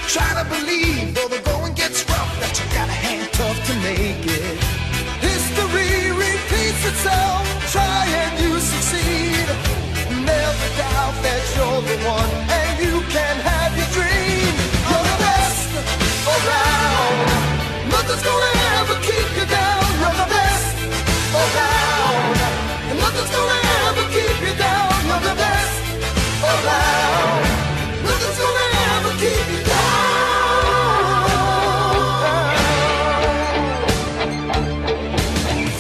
Try to believe, though the going gets rough, that you gotta hang tough to make it. History repeats itself, try and you succeed. Never doubt that you're the one, and you can have your dream. You're the best around. Nothing's gonna ever keep you down. You're the best around. And nothing's gonna ever keep you down. You're the best around. Nothing's gonna ever keep you down.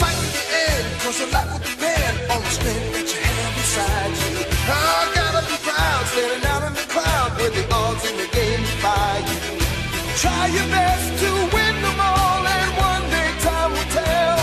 Fight to the end, 'cause your life will depend on the strength that you have inside you. I gotta be proud, standing out in the crowd with the odds in the game by you. Try your best to win them all, and one day time will tell.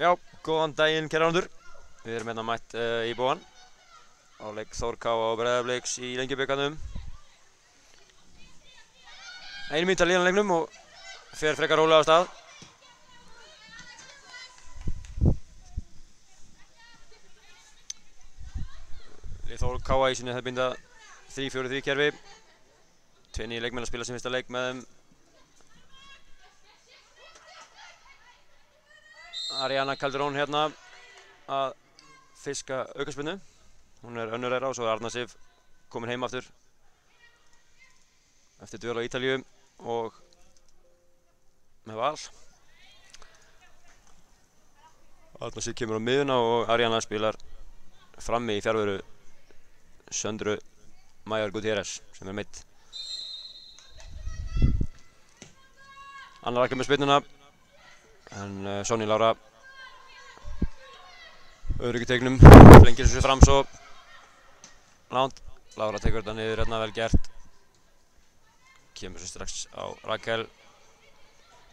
Já, góðan daginn kærandur. Við erum hérna mætt í Bóan á leik Þór K á Breiðabliks í Lengjubikarnum. 1 mínúta líðan leiknum og fer frekar rólega af stað. Þór K í sinni hefðbundna 3-4-3 kerfi. 2 nýjir leikmenn að spila sin fyrsta leik með þeim. Ariana Calderón hérna að fiska aukaspyrnu. Hún önnur þeirra og svo Arna Sif komin heim aftur eftir dvöl á Ítalíu og með Val. Arna Sif kemur á miðuna og Ariana spilar frammi í fjarveru Söndru Major Gutierrez sem meidd. Anna Rakel með spyrnuna en Sonny Lára örugg í teiknum, flengir þessu fram svo langt. Lára tekur þetta niður hérna, vel gert. Kemur svo strax á Rakel.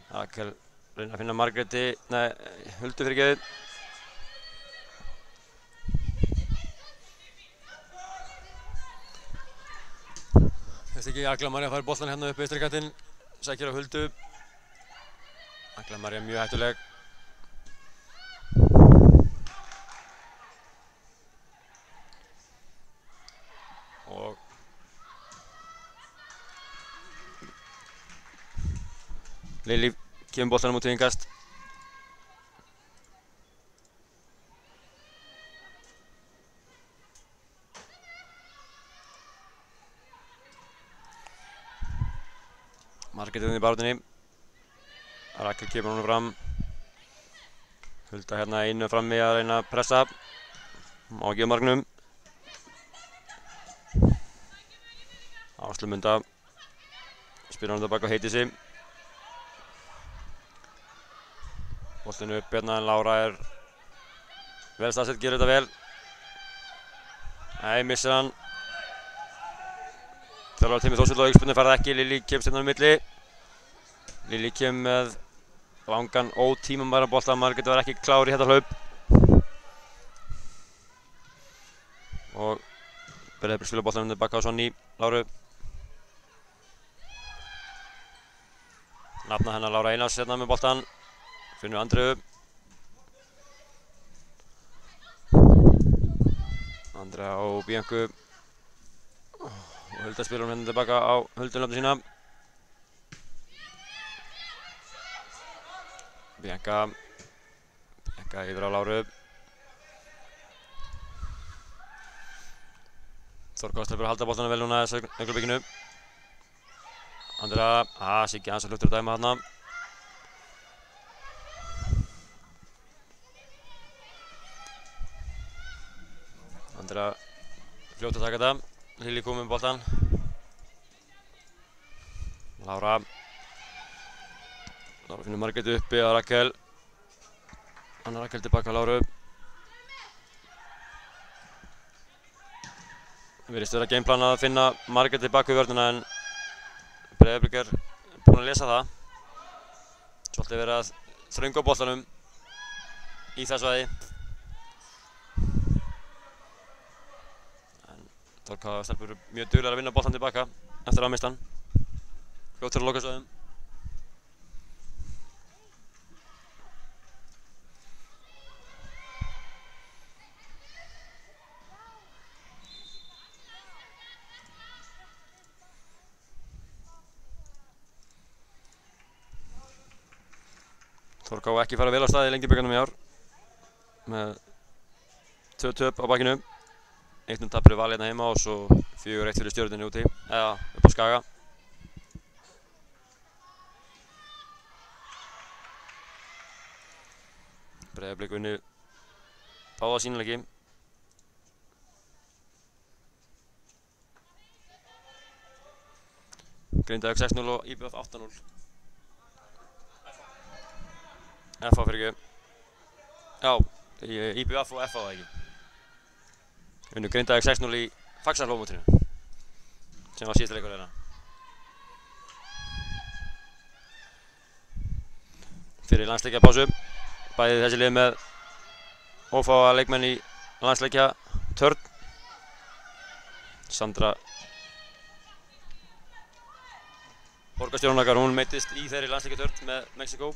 Rakel reynir að finna Margréti, nei, Huldu fyrirgefið. Þess ekki Agla María fær boltan hérna upp vinstri kantinn, sækir á Huldu. Agla María mjög hættuleg. Og Lili kemur boltanum út í innkast. Margrét í baráttunni. Rakel kemur honum fram. Hulda hérna einu frammi að reyna að pressa. Má ekki á marknum. Áslu Munda. Spyrir hann tilbaka á Heydísi. Boltinn upp hérna en Lára er vel staðsett, gerir þetta vel. Nei, missir hann. Þjálfari Timi Þórsvöld og aukaspyrnu fær það ekki. Lilý kemst hérna á milli. Lilý kemur með langan ótímabæran bolta. Margrét var ekki klár í þetta hlaup. Og Breiðablik spila boltanum tilbaka á Sonny Láru. Nafna hennar Lára Einars hérna með boltan. Finnur Andreu. Andrea og Biancu. Og Hulda spilur hún hérna tilbaka á Huldunlöfnu sína. Bianca yfir á Láru. Þorkell sleppur að halda boltanum vel núna í augnablikinu. Andrea, Siggi hans að fluttur að dæma þarna. Andrea fljótt að taka þetta. Lilý komið með boltan. Lára finnur Margrét uppi á Rakel. Anna Rakel tilbaka á Láru. Virðist vera gameplan að finna Margrét tilbaka í vörnina en Breiðablik er búinn að lesa það. Svolítið verið að þrönga á boltanum í þessu svæði. En Þorká stelpur mjög duglegar að vinna boltan tilbaka eftir að mista hann. Fljótt fyrir lokastöðum. Þorká ekki fara vel á stað í Lengjubikarnum í ár með 2 töp á bakinu. 1-0 tap fyrir Val hérna heima og svo 4-1 fyrir Stjörnunni úti, eða upp á Skaga. Breiðablik unni báða sína leiki. Grindavík 6-0 og IBF 8-0. FH fyrir ekki. Já, IBF og FH ekki. Unnu Grindavík 6-0 í Faxaflóðmótinu sem var síðasta leikur þeirra. Fyrir landsleikjapásu. Bæði þessi lið með ófáa leikmenn í landsleikja törn. Sandra borgarstjórinn okkar, hún meiddist í þeirri landsleikja törn með Mexíkó.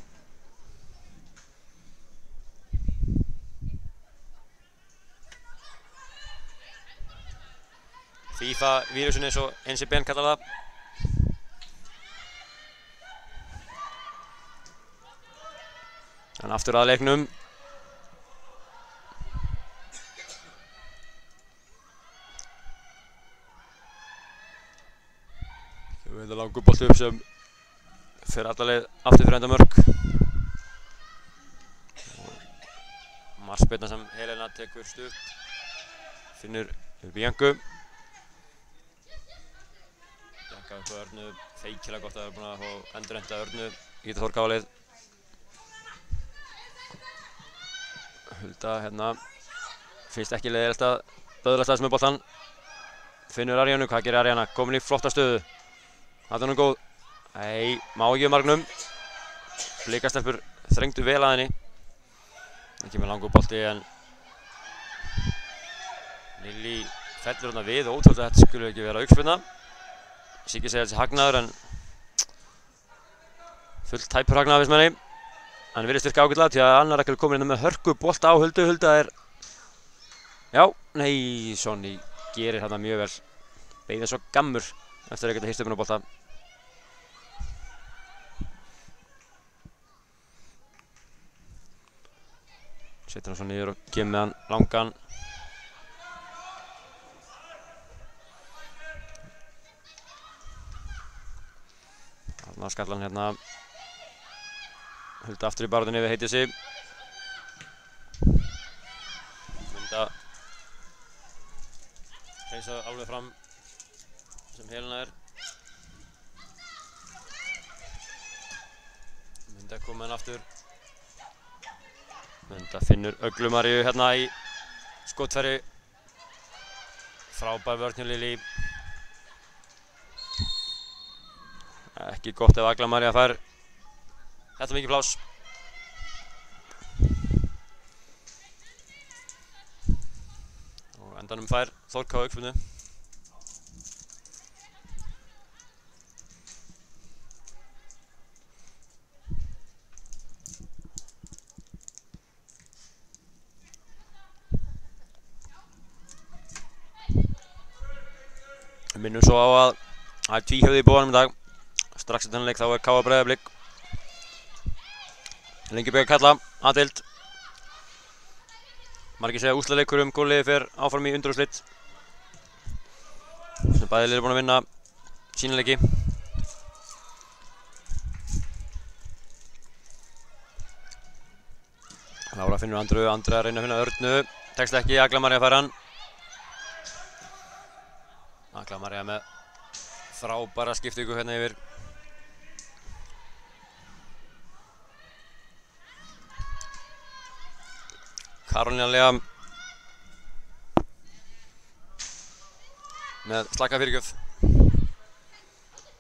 FIFA-vírusin eins og NCBN kallar það. En aftur að leiknum. Þetta er langur bolti upp sem fer alla leið aftur fyrir enda mörk. Markspyrna sem Helena tekur stutt. Finnur Biancu. Bianca upp á Örnu. Feikilega gott að vera búin að fá endurheimta Örnu í þetta Þorkáleið. Hulda hérna. Finnst ekki leiðilegt að böðlast aðeins með boltan. Finnur Arjánu. Hvað gerir Arjana? Komin í flotta stöðu. Það er nú góð. Nei, má ekki við marknum. Blikastelpur þrengdu vel að henni. Ekki með langur bolti en Lilý fellur hérna við. Ótrúlega þetta skulle ekki vera aukaspyrna. Siggi segir þessi hagnaður en fullt tæpur hagnaður finnst manni. Hann virðist virka ágætlega því að Anna Rakel komin hérna með hörku bolta á Huldu. Hulda er... Já, nei, Sonny gerir hérna mjög vel. Beið eins og gammur eftir að geta hýrt upp hérna á bolta. Setur hann svo niður og kemur með hann langan. Ná skallan hérna. Hulda aftur í barðunni við Heiðdísi. Munda hreinsa alveg fram sem Helena Munda komin aftur. Munda finnur Öglu Maríu hérna í skotfæri. Frábær vörn hjá Lily. Ekki gott ef Agla María fær þetta mikið pláss. Og endanum fær Þórká aukaspyrnu. Minnum svo á að það er tvíhöfði í boðanum í dag. Strax eftir þennan leik þá er KA Breiðablik. Lengjubikarr karla, A-deild. Margir segja úrslitaleikur golfliðið fer áfram í undanúrslit. Sem bæði lið eru búin að vinna sína leiki. Lára finnur Andru, Andri að reyna að finna Örnu. Tekst ekki, Agla María fær hann. Agla María með frábæra skiptingu hérna yfir. Karolína Lea með slaka fyrirgjöf.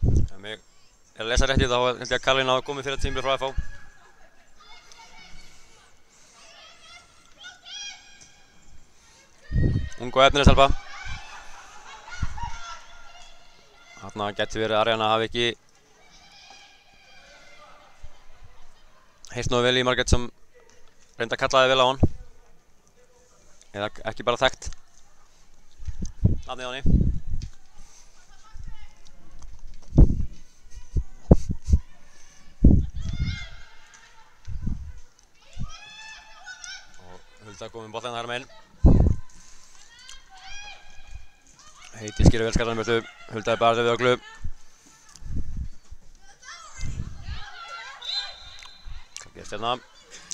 Ef mig er að lesa rétt í þá held ég að Karolína hafi komið fyrir tímabilið frá FH. Ung og efnileg stelpa. Þarna gæti verið að Ariana hafi ekki heyrt nógu vel í Margrét sem reyndi að kallaði vel á hann. Eða ekki bara þekkt nafnið á henni. Og Hulda komið boltann þar meginn. Heiðdís gerir vel skallanum burtu. Hulda er barðið við Öglu. Hvað gerst hérna?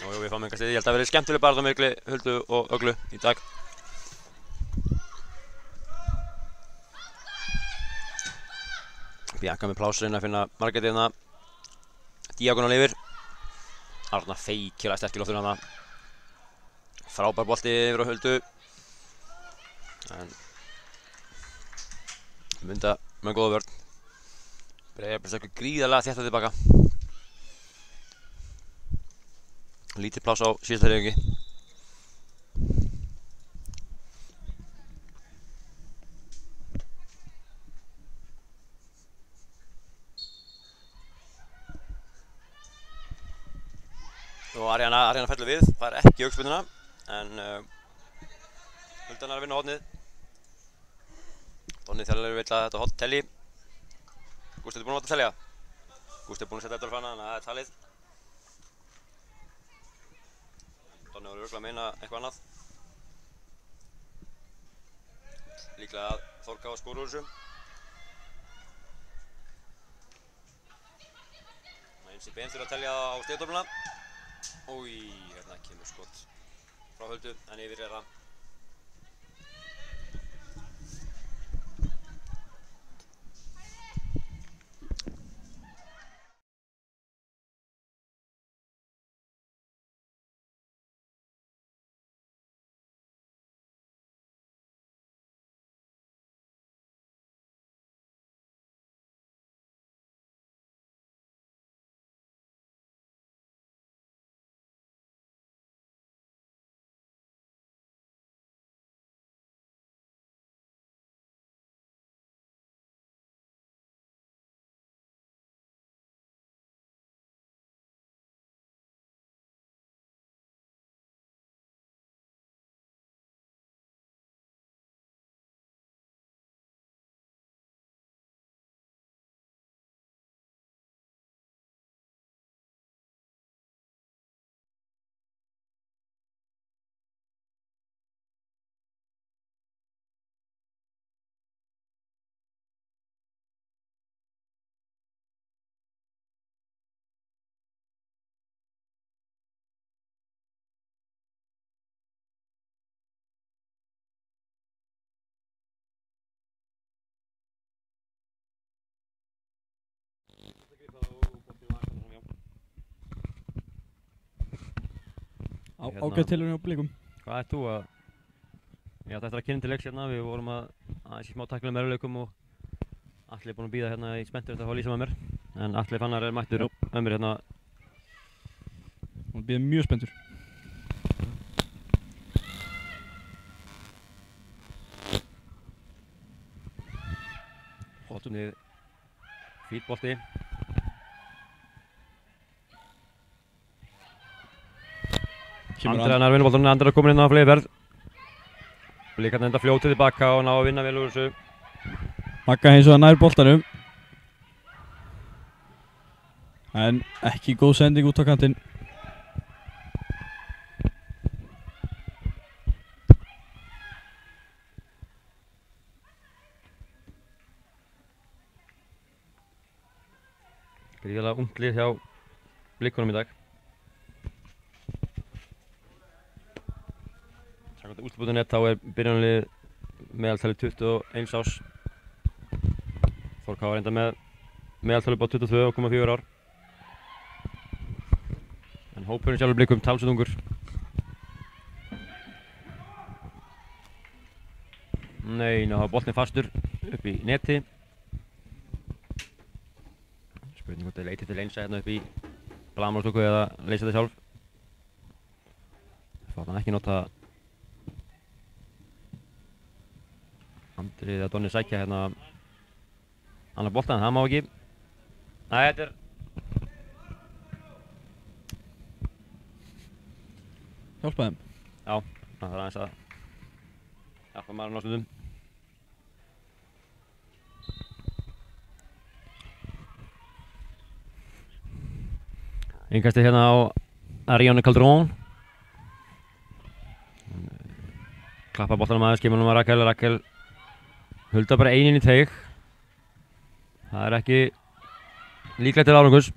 Og við fáum enga stið. Ég held að það verið skemmtileg barð á milli Huldu og Öglu í dag. Bianca með pláss reyna að finna Margréti hérna. Diagonal yfir. Arna feikilega sterk í loftinu hérna. Frábær bolti yfir á Huldu. En Munda með góða vörn. Breiðablik gríðarlega þétt að tilbaka. Lítið pláss á síðasta hreyfingi. Og Ariana fellur við, fær ekki aukaspyrnuna, en Huldan er að vinna hornið. Donni þjálfari vill að þetta horn telji. Gústi, búinn að láta telja? Gústi búinn að setja þetta á hana, þannig að það er talið. Donni voru örugglega að meina eitthvað annað. Líklega að Þórká að skora úr þessu. Eins í bein þurfa að telja á stigtöfluna. Új, hérna kemur skot frá Huldu, en yfir er það. Ágætt tilraun hjá Blikum. Hvað ert þú að... Ég átti eftir að kynna til leiks hérna, við vorum aðeins í smá tæknilegum erfiðleikum og Atli búinn að bíða hérna í spenntur eftir að fá lýsa með mér. En Atli Fannar mættur með mér hérna. Hún bíður mjög spenntur. Hotunni fítbolti. Andri nær vinnuboltanum, Andri komin inn á fleirferð. Blikarnir enda fljótið tilbaka og ná að vinna vel úr þessu. Magga hins vegar nær boltanum. En ekki góð sending út á kantinn. Gríðarlega ungt lið hjá Blikunum í dag. Samkvæmt úrslit.net þá byrjunarlið meðaltalið 21 árs. Þór K var enda með meðaltalið upp á 22,4 ár. En hópurinn sjálfur Blikum talsvert ungur. Nei, ná hafa boltinn fastur upp í neti. Spurning hvort þeir leiti til einsa hérna upp í blaðamálstúku eða leysa þetta sjálf. Það var ekki nota Andri eða Donni sækja hérna annar bolta en það má ekki. Nei, þetta Hjálpa þeim. Já, það er aðeins að hjálpa maðurinn á stundum. Innkastið hérna á Ariane Calderón. Klappa boltanum aðeins, kemur hún að Rakel Hulda bara einin í teig. Það er ekki líklegt til árangurs.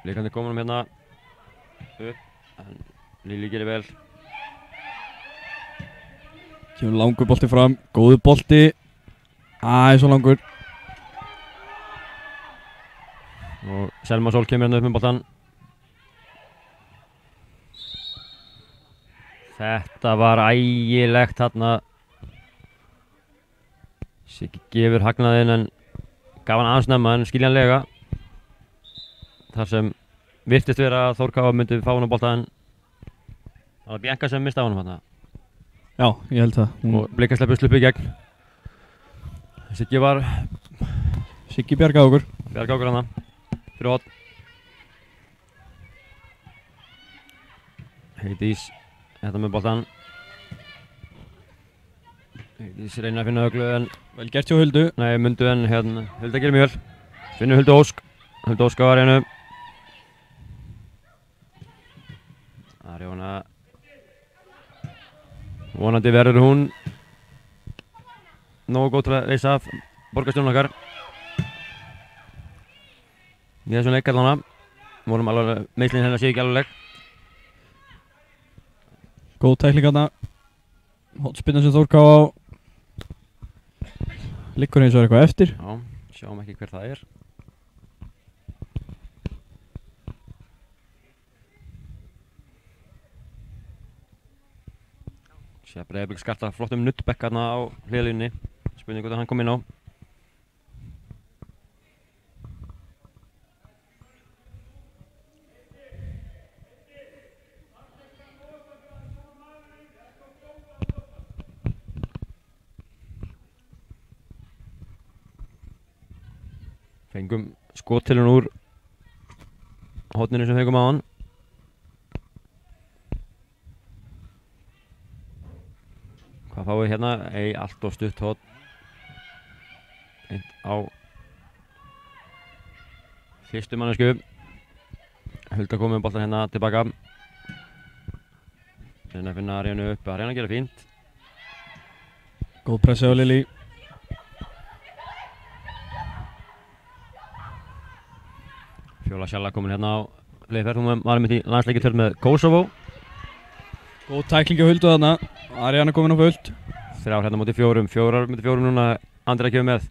Blikarnir komin hérna upp, en Lili gerir vel. Kemur langur bolti fram, góður bolti. Svo langur. Og Selma Sól kemur hérna upp með boltan. Þetta var ægilegt þarna. Siggi gefur hagnaðinn en gaf hann aðeins snemma en skiljanlega. Þar sem virtist vera að Þór K myndi fá hann á bolta en það var Bianca sem misti á honum þarna. Já, ég held það. Og Blikar sluppu í gegn. Siggi bjargaði okkur. Bjargaði okkur hana. Fyrir hot. Heiðdís þetta með boltan. Heiðdís reynir að finna Höglu en Vel gert hjá Huldu. Nei, Mundu en hérna Hulda gerir mjög vel. Finnur Huldu Ósk. Huldu Ósk á aðeinu. Arjóna. Vonandi verður hún nógu góð til að leysa af borgarstjórnum okkar. Í þessum leik allavega. Vorum alveg meiðslin hérna sé ekki alveg. Góð tækling þarna. Hotspinna sem Þór K á. Liggur eins og eitthvað eftir. Já, sjáum ekki hver það er. Sé að Breiðablik skarta flottum nuttbekk þarna á hliðalínunni. Spurning hvort hann kom inn á. Fengum skottilun úr horninu sem fengum á hann. Hvað fáum við hérna? Allt of stutt horn. Einn á fyrstu mannesku. Hulda komið með boltan hérna tilbaka. Reyna að finna Arjónu upp. Arjóna gerir fínt. Góð pressi á Lili. Fjóla Sjalla komin hérna á hliðferð. Hún var með í landsleikjartörn með Kosovo. Góð tækling á Huldu þarna. Arjóna komin á fullt. Þrjár hérna móti fjórum. Fjórar móti fjórum núna. Andri kemur með.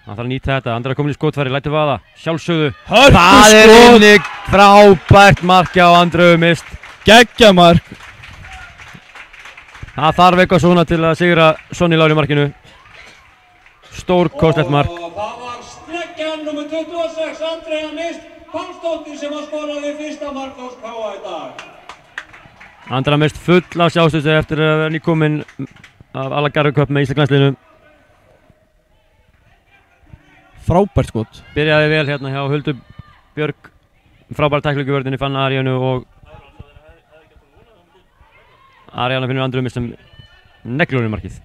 Hann þarf að nýta þetta, Andri er komin í skotfæri, lætur vaða, sjálfsögðu. Hörku Það er skot! inni frábært mark á Andri Mist. Geggjamark! Það þarf eitthvað svona til að sigra Sonny Lár í markinu. Stórkostlegt mark. Og það var sneggjan nr. 26, Andrea Mist Pálsdóttir sem að skoraði fyrsta mark á KA í dag. Andri Mist full af sjálfstöðu eftir að vera nýkominn af Allagarðu Cup með Íslandsliðinu. Frábært skot. Byrjaði vel hérna hjá Huldu Björg. Frábært tæklingu í vörðinni, fann Aríanu og Aríana finnur Andri Mist sem neglur í markið.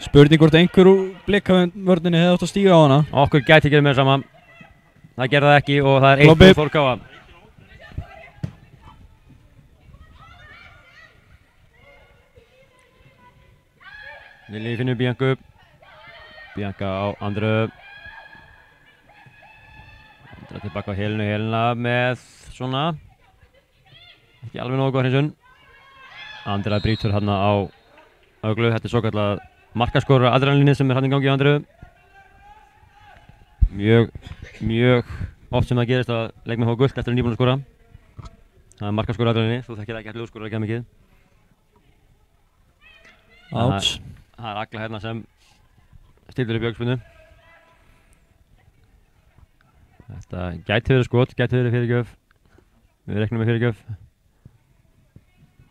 Spurning hvort einhver úr Blikavörninni hefði átt að stíga á hana. Okkur gæti ekki með sama. Það gerði það ekki og það er 1 Þór Káa. Lilli finnur Bianca. Bianca á Andru. Andra tilbaka á Helenu, Helena með svona ekki alveg nógu góð hrinsun. Andra brýtur hérna á Öglu. Þetta er svo kallað markaskorur adrenalínið sem er hérna í gangi á Andru. Mjög oft sem það gerist að leikmenn fá gult eftir að nýbúin að skora. Það er markaskorur adrenalínið, þú þekkir ekki að hljóðskora ekki að mikið. Áts. Það er Agla hérna sem stilur í bjögspunni. Þetta gæti verið skot, gæti verið fyrirgjöf. Við reiknum með fyrirgjöf.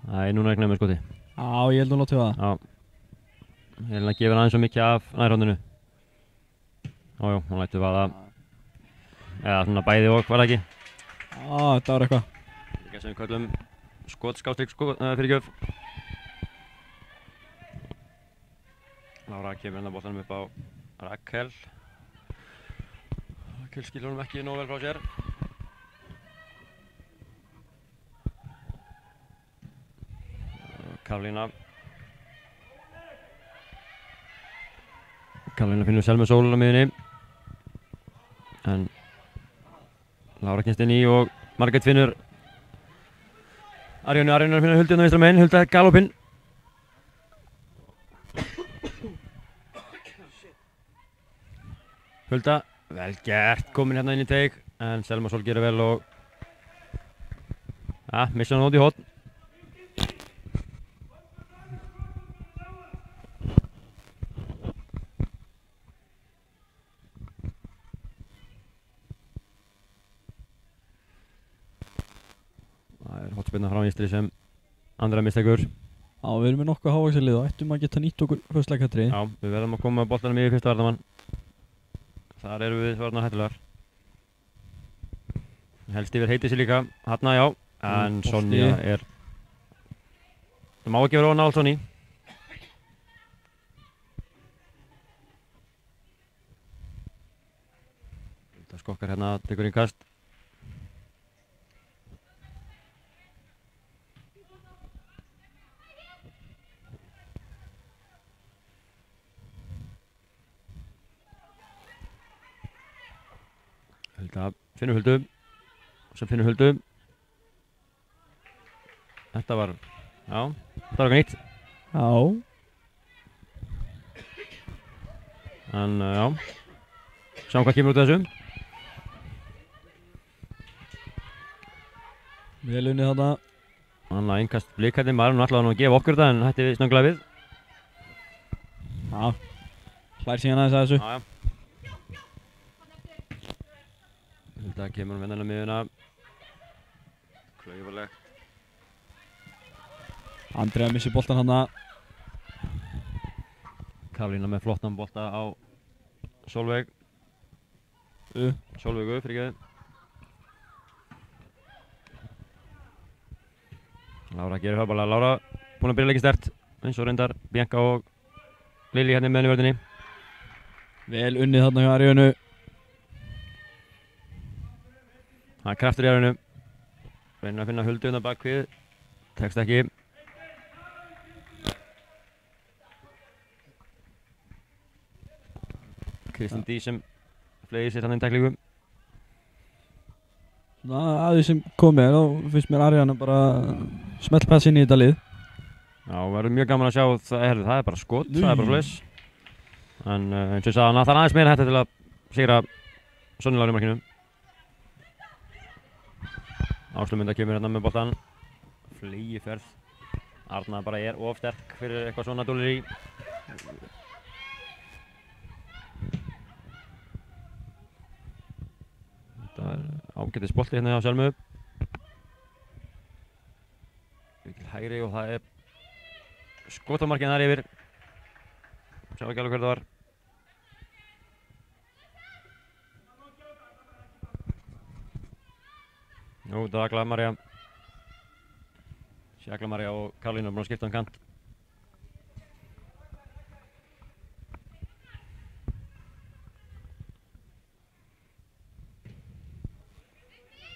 Æ, núna reiknum við með skoti. Já, ég held að láta það. Já. Helena gefur aðeins svo mikið af nærhóndinu. Jájú, hún lætur vaða. Eða svona bæði og var það ekki. Já, þetta var eitthvað. Líka sem við kallum skotskástrík fyrirgjöf. Lára kemur hérna boltanum upp á Rakel. Rakel skilur honum ekki nógu vel frá sér. Karolína. Karolína finnur Selmu Sól á miðunni. En Lára kemst inn í og Margrét finnur Arjónu finnur Huldu hérna vinstra megin. Hulda galopinn. Hulda, vel gert, komin hérna inn í teig, en Selma Sól gerir vel og missa hann út í hotn. Það er hotspinna frá vinstri sem Andra mistekur. Já, við erum með nokkuð hávaxilið og ættum að geta nýtt okkur höstleikatri. Já, við verðum að koma með boltanum í fyrsta varnamann. Þar eru við svarnar hættulegar. Helst yfir heiti sér líka, hérna já, en Sonja er... Það má ekki vera ofan á allt Sonny. Það skokkar hérna, tekur inn kast. Hulda finnur Huldu, sem finnur Huldu. Þetta var eitthvað nýtt. Já. En sjáum hvað kemur út af þessu. Vel unnið þarna. Annað innkast Blikandi, maður ætlaði nú að gefa okkur þetta en hætti við snögglega við. Já. Hlær síðan aðeins að þessu. Já. Hulda kemur með hennar miðuna. Klaufarlegt. Andrea missir boltan þarna. Karolína með flottan bolta á Sólveig. Sólveigu, fyrirgeðu. Lára gerir höfðbala. Lára búin að byrja leikinn sterkt. Eins og reyndar Bianca og Lilli hérna með henni í vörðinni. Vel unnið þarna hjá Arjónu. Það er kraftur í Arjónu. Reynir að finna Huldu hérna bakvið. Tekst ekki. Kristín Dí sem flegir sér hann inn tæklingu. Að því sem komið þá finnst mér Arjónu bara smellpass inn í þetta lið. Já, verður mjög gaman að sjá það er bara skot, það er bara fleis. En eins og ég sagði hana, það er aðeins meira hætta til að sigra Sonny Láru í markinu. Áslumunda kemur hérna með boltan. Flýiferð. Arna bara of sterk fyrir eitthvað svona dúlir í. Þetta ágætis bolti hérna hjá Selmu. Mikil hægri og það skotamarkinn þar yfir. Sjá ekki alveg hver það var. Nú, það var Agla María. Agla María og Karolína búin að skipta kant.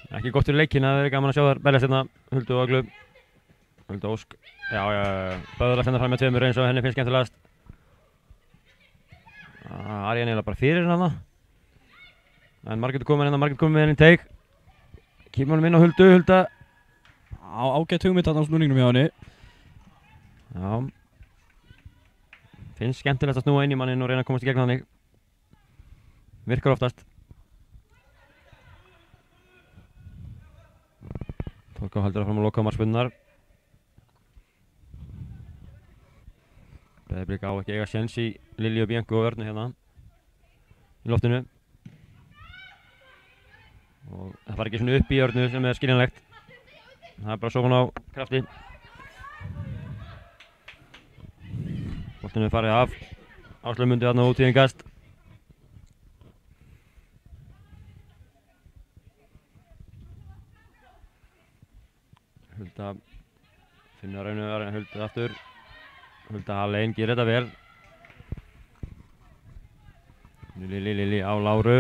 Ekki gott fyrir leikinn, það er gaman að sjá þar beljast hérna Huldu og Aglu. Huldu Ósk. Já, Böðurlast hérna fram með tveimur eins og henni finnst skemmtilegast. Arja er bara fyrir hérna. En Margrét er komin með henni í teik. Kemur honum inn á Huldu, Hulda. Ágætt hugmynd þarna á snúningnum hjá henni. Já. Finnst skemmtilegt að snúa inn í manninn og reyna að komast í gegn þannig. Virkar oftast. Torká heldur áfram að loka markspyrnurnar. Breiðablik á ekki eiga séns í Lilju og Biancu og Örnu hérna í loftinu. Og það fara ekki svona upp í Örnu sem skiljanlegt. Það bara sókn á krafti. Boltinu farið af. Áslaumundu þarna út í einn kast. Hulda finnur að reyna að Huldu aftur. Hulda alein, gerir þetta vel. Lili á Láru.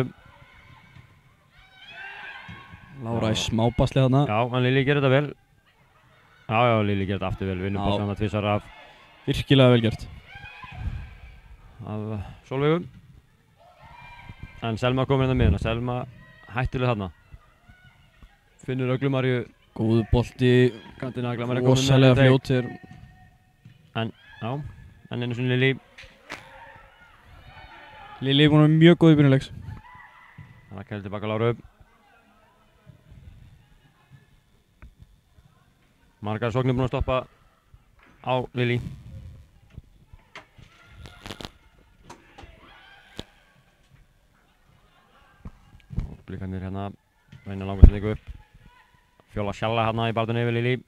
Lára í smábasli þarna. Já, en Lili gerir þetta vel. Já, Lili gerir þetta aftur vel. Vinnur boltann að tvisar af. Virkilega vel gert. Af Sólveigu. En Selma komir hérna miðuna. Selma hættuleg þarna. Finnur Aglu Maríu. Góðu bolti. Kantina Agla Maríu komin með Rosalega fljótir. Já, en einu sinni Lili. Lili er búin að vera mjög góð í byrjunleiks. Rakel tilbaka Láru. Margar sóknir búin að stoppa á Lili. Og blikarnir hérna reyna að langa sig líka upp. Fjóla Sjalla hérna í barðunni yfir Lili.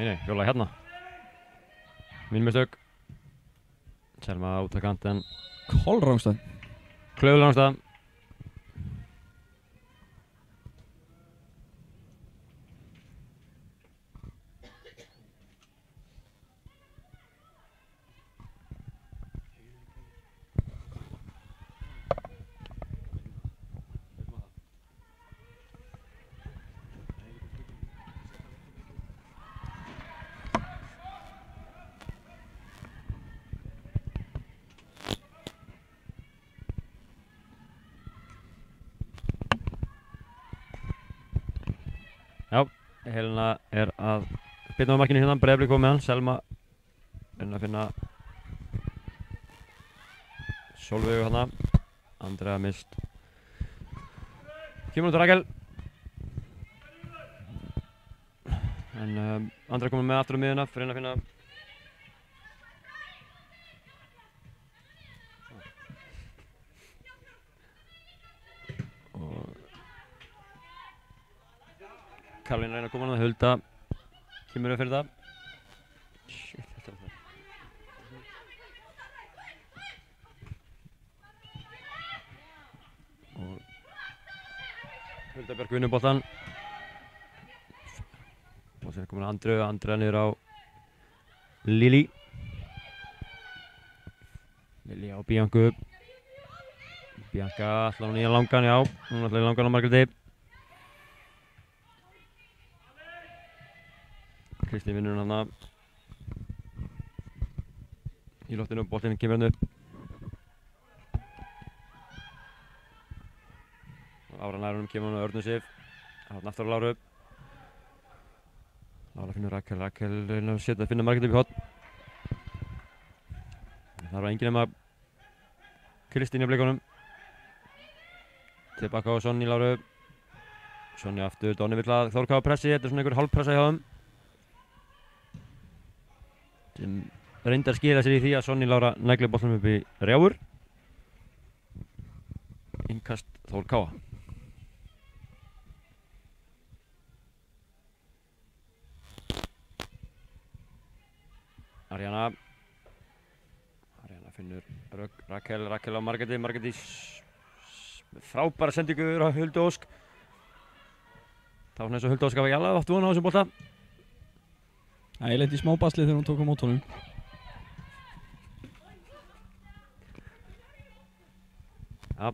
Nei, Fjóla hérna. Mín mistök. Selma út að kant en Kolrángstað. Klauðrángstað. Já, Helena er að byrna á markinu hérna, Breiðablik komið með hann, Selma er að finna Sólveigu hérna, Andrea mist. Kemur út á Rakel. En Andrea komið með aftur á miðuna fyrir að finna Karolína reyna að koma hann að Hulda. Kemur upp fyrir það. Shit, þetta það. Og Hulda Björk vinnur boltan. Boltin er komin að Andrea niður á Lili. Lili á Biancu. Bianca ætlar hún í langan, já. Hún ætlar í langan á Margréti. Kristín vinnur hann hana í loftinu og boltinn kemur hann upp. Ára nær honum kemur hann á Örnu Sif. Hann aftur á Láru. Lára finnur Rakel reynir að finna Margrét upp í horn. Það var enginn nema Kristín í blikunum. Tilbaka á Sonny Láru. Sonny aftur, Donni vill að Þór Káa pressi, þetta er svona einhver hálfpressa hjá þeim. Sem reyndar skila sér í því að Sonny Lára neglir boltanum upp í rjáfur. Innkast Þór Káa. Arjana finnur Rakel á Margréti frábæra sendingur á Huldu Ósk. Það var svona eins og Huldu Ósk hafa ekki alveg átt von á þessum bolta. Ég lenti í smá basli þegar hún tók á mót honum. Ja,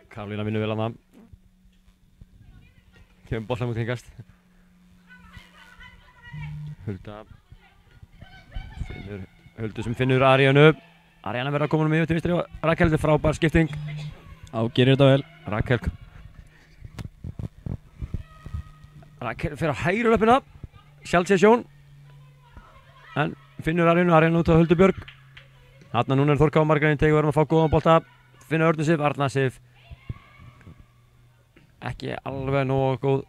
Karolína vinnur vel hana. Kemur boltanum út hringast. Huldu sem finnur Arjanu. Arjana verður að koma yfir til vinstri og Rakel, þetta er frábær skipting. Gerir þetta vel. Rakel fer á hægri löppina. Sjálfsessjón. En finnur Arjanu út á Huldu Björg. Þarna núna er Þór Káa Margrét tegur verðum að fá góðan bolta. Finna Örnu Sif, Arna Sif. Ekki alveg nógu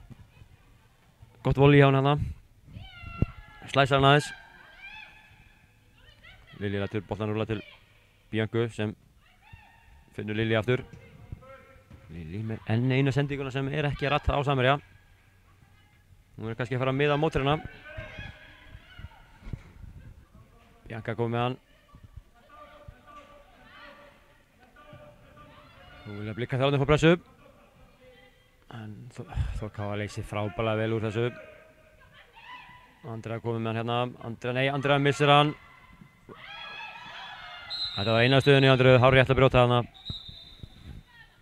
gott volley hjá hana. Slæsar hann aðeins. Lilja lætur boltan rúlla til Biancu sem finnur Lilja aftur. Lilja með enn eina sendinguna sem er ekki að ratta á Samherja. Hún er kannski að fara að miða á móti hérna. Bianca komið með hann. Hún vilja blikka þjálfarnir frá pressu. En Þór Káa leysir frábærlega vel úr þessu. Andrea komið með hann hérna. Andrea missir hann. Þetta var eina stöðunni, Andreu, hár rétt að brjóta hana.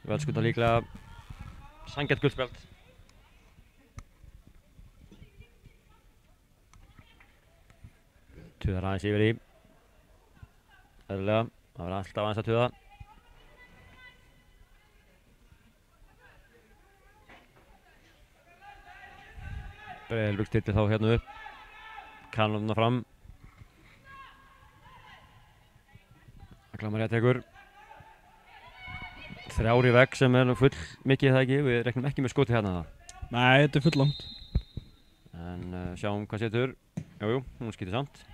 Verðskulda líklega sanngjarnt guldspjald. Tuðar aðeins yfir í. Eðlilega, það var alltaf aðeins að tuða. Breiðablik stillir þá hérna upp. Kanonuna fram. María tekur 3 í vegg sem er nú full mikið það ekki, við reknum ekki með skoti hérna það. Nei, þetta er full langt. En sjáum hvað setur. Jújú, hún skýtur samt.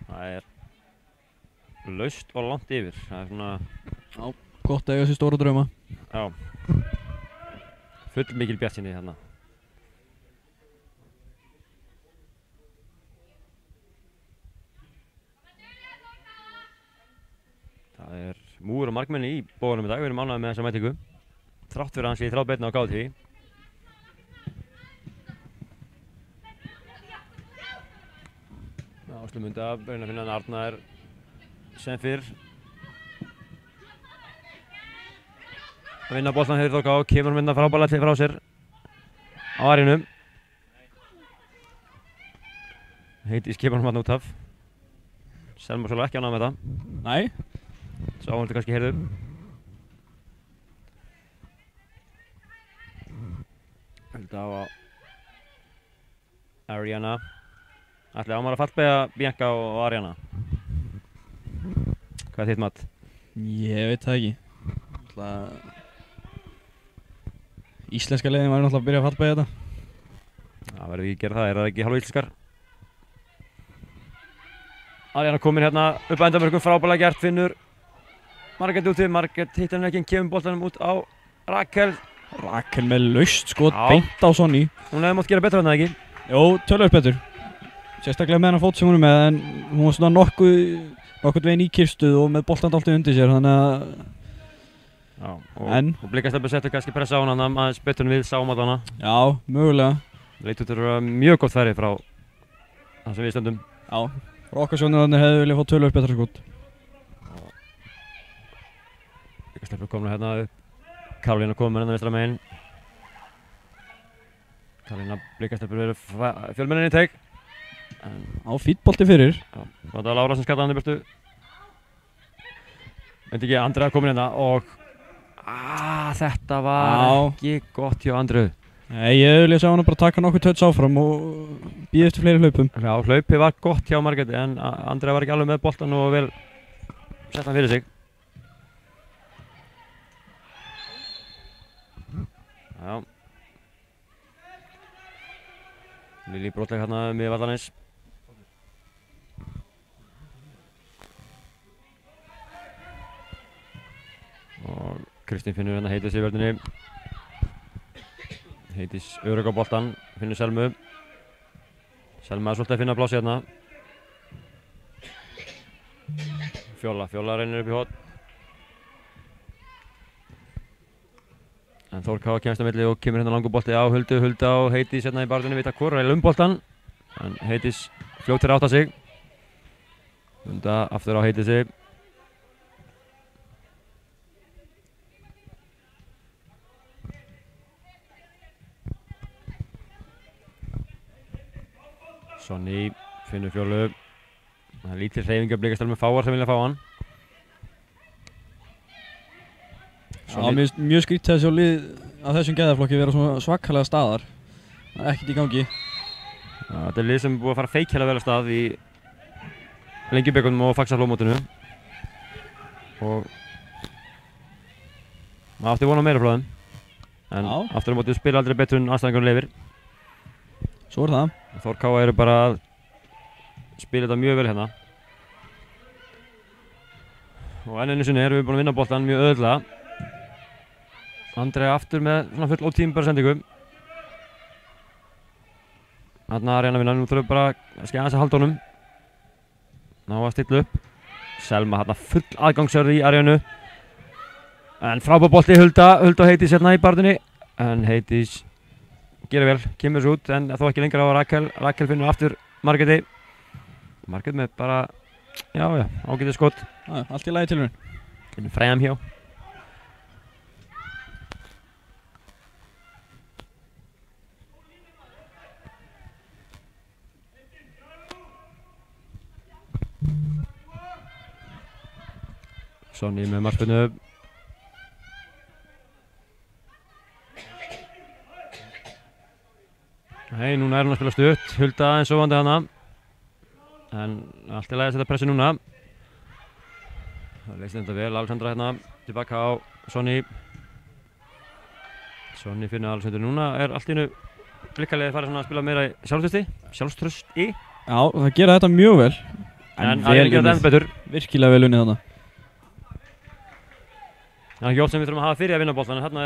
Það er laust og langt yfir. Það er svona... Já, gott að eiga sér stóra drauma. Já. Full mikil bjartsýni hérna. Það er múgur og markmenni í bóðunum í dag, við erum ánægðir með þessa mætingu. Þrátt fyrir hans í þráðbeinna á gáði. Áslumundi að reyna að finna hann Arnar sem fyrr. Að vinna boltan hefur Þór Káa, kemur mynda frábærlega frá sér á Arjanu. Heitís kemur hann út af. Selma svolítið ekki ánægð með þetta. Nei. Sá hún þetta kannski heyrðu. Höldu á Arjana. Ætli ámar að fallbeygja Bianca og Arjana. Hvað er þitt mat? Ég veit það ekki. Íslenska leiðin var náttúrulega að byrja að fallbeygja þetta. Það verður ekki að gera það, er það ekki hálfa íslenskar? Arjana komin hérna upp að endamörkum, frábærlega gert, finnur Margrét úti, Margrét hittir hann ekki, kemur boltanum út á Rakel. Rakel með laust skot beint á Sonny. Hún hefði mátt gera betra en það ekki? Jó, tölvöld betur. Sérstaklega með hennar fót sem hún er með, en hún var svona nokkuð veginn í kyrstuð og með boltan dálítið undir sér, þannig að... Já, og Blikastelpur settur kannski pressa á hana aðeins betur en við sáum að hana. Já, mögulega. Leit út að vera mjög gott færi frá það sem við stöndum. Já, frá okkar sjónarhorni hefði viljað fá tölvöld betra skot. Blikastelpur komna hérna upp. Karolína komur hérna vinstra megin. Karolína Blikastelpur verður fjölmennin í teik. Á fínn bolti fyrir. Já, það var Lára sem skallaði hann í burtu. Veit ekki, Andrea komin hérna og þetta var ekki gott hjá Andreu. Nei, ég vil sjá hana bara taka nokkuð touch áfram og býða eftir fleiri hlaupum. Já, hlaupið var gott hjá Margréti en Andrea var ekki alveg með boltan og vel sett hann fyrir sig. Já. Lili brotleg hérna með vallarins. Og Kristín finnur hérna Heitis í vörninni. Heitis örugg á boltan, finnur Selmu. Selma er svolítið að finna plási hérna. Fjóla reynir upp í horn. En Þór Ká kemst á milli og kemur hérna langur bolti á Huldu á Heitis hérna í barðunni, vita hvor er boltan. En Heitis fljótir átta sig. Hulda aftur á Heitisi. Sonny finnur Fjólu. Það er lítil hreyfing að Blikastal með fáar sem vilja fá hann. Já, mjög skrítið að sjá lið að þessum gæðaflokki vera svona svakalega staðar. Það er ekkert í gangi. Já, þetta er lið sem er búið að fara feikjælega vel af stað í Lengjubikarnum og Faxaflóðmótinu. Og maður átti von á meira frá þeim. En aftur á móti spila aldrei betur en aðstæðingarinn leyfir. Svo er það. Þór Ká eru bara að spila þetta mjög vel hérna. Og enn einu sinni erum við búin að vinna boltan mjög auðveldlega. Andrea aftur með svona full ótímabæra sendingu. Þarna Arjana vinna, nú þurfum við bara að skæða aðeins að halda honum. Ná að stilla upp. Selma hérna full aðgangsörð í Arjanu. En frábær bolti Hulda og Heitis hérna í barðunni. En Heitis gerir vel, kemur þessu út en þó ekki lengra á Rakel. Rakel finnur aftur Margréti. Margrét með bara, já, ágætið skot. Allt í lagi til hún. Finnur fram hjá. Sonny með markspyrnu. Nei, núna er hún að spila stutt. Hulda aðeins sofandi hana. En allt í lagi að setja pressu núna. Það leysir þetta vel. Alexandra hérna tilbaka á Sonny. Sonny finnur Alexandru. Núna er allt í einu Blikaliðið farið að spila meira í sjálfstrausti. Já, það gera þetta mjög vel. En Arjana gera þetta enn betur. Virkilega vel unnið þarna. Það er ekki oft sem við þurfum að hafa fyrir að vinna boltan en hérna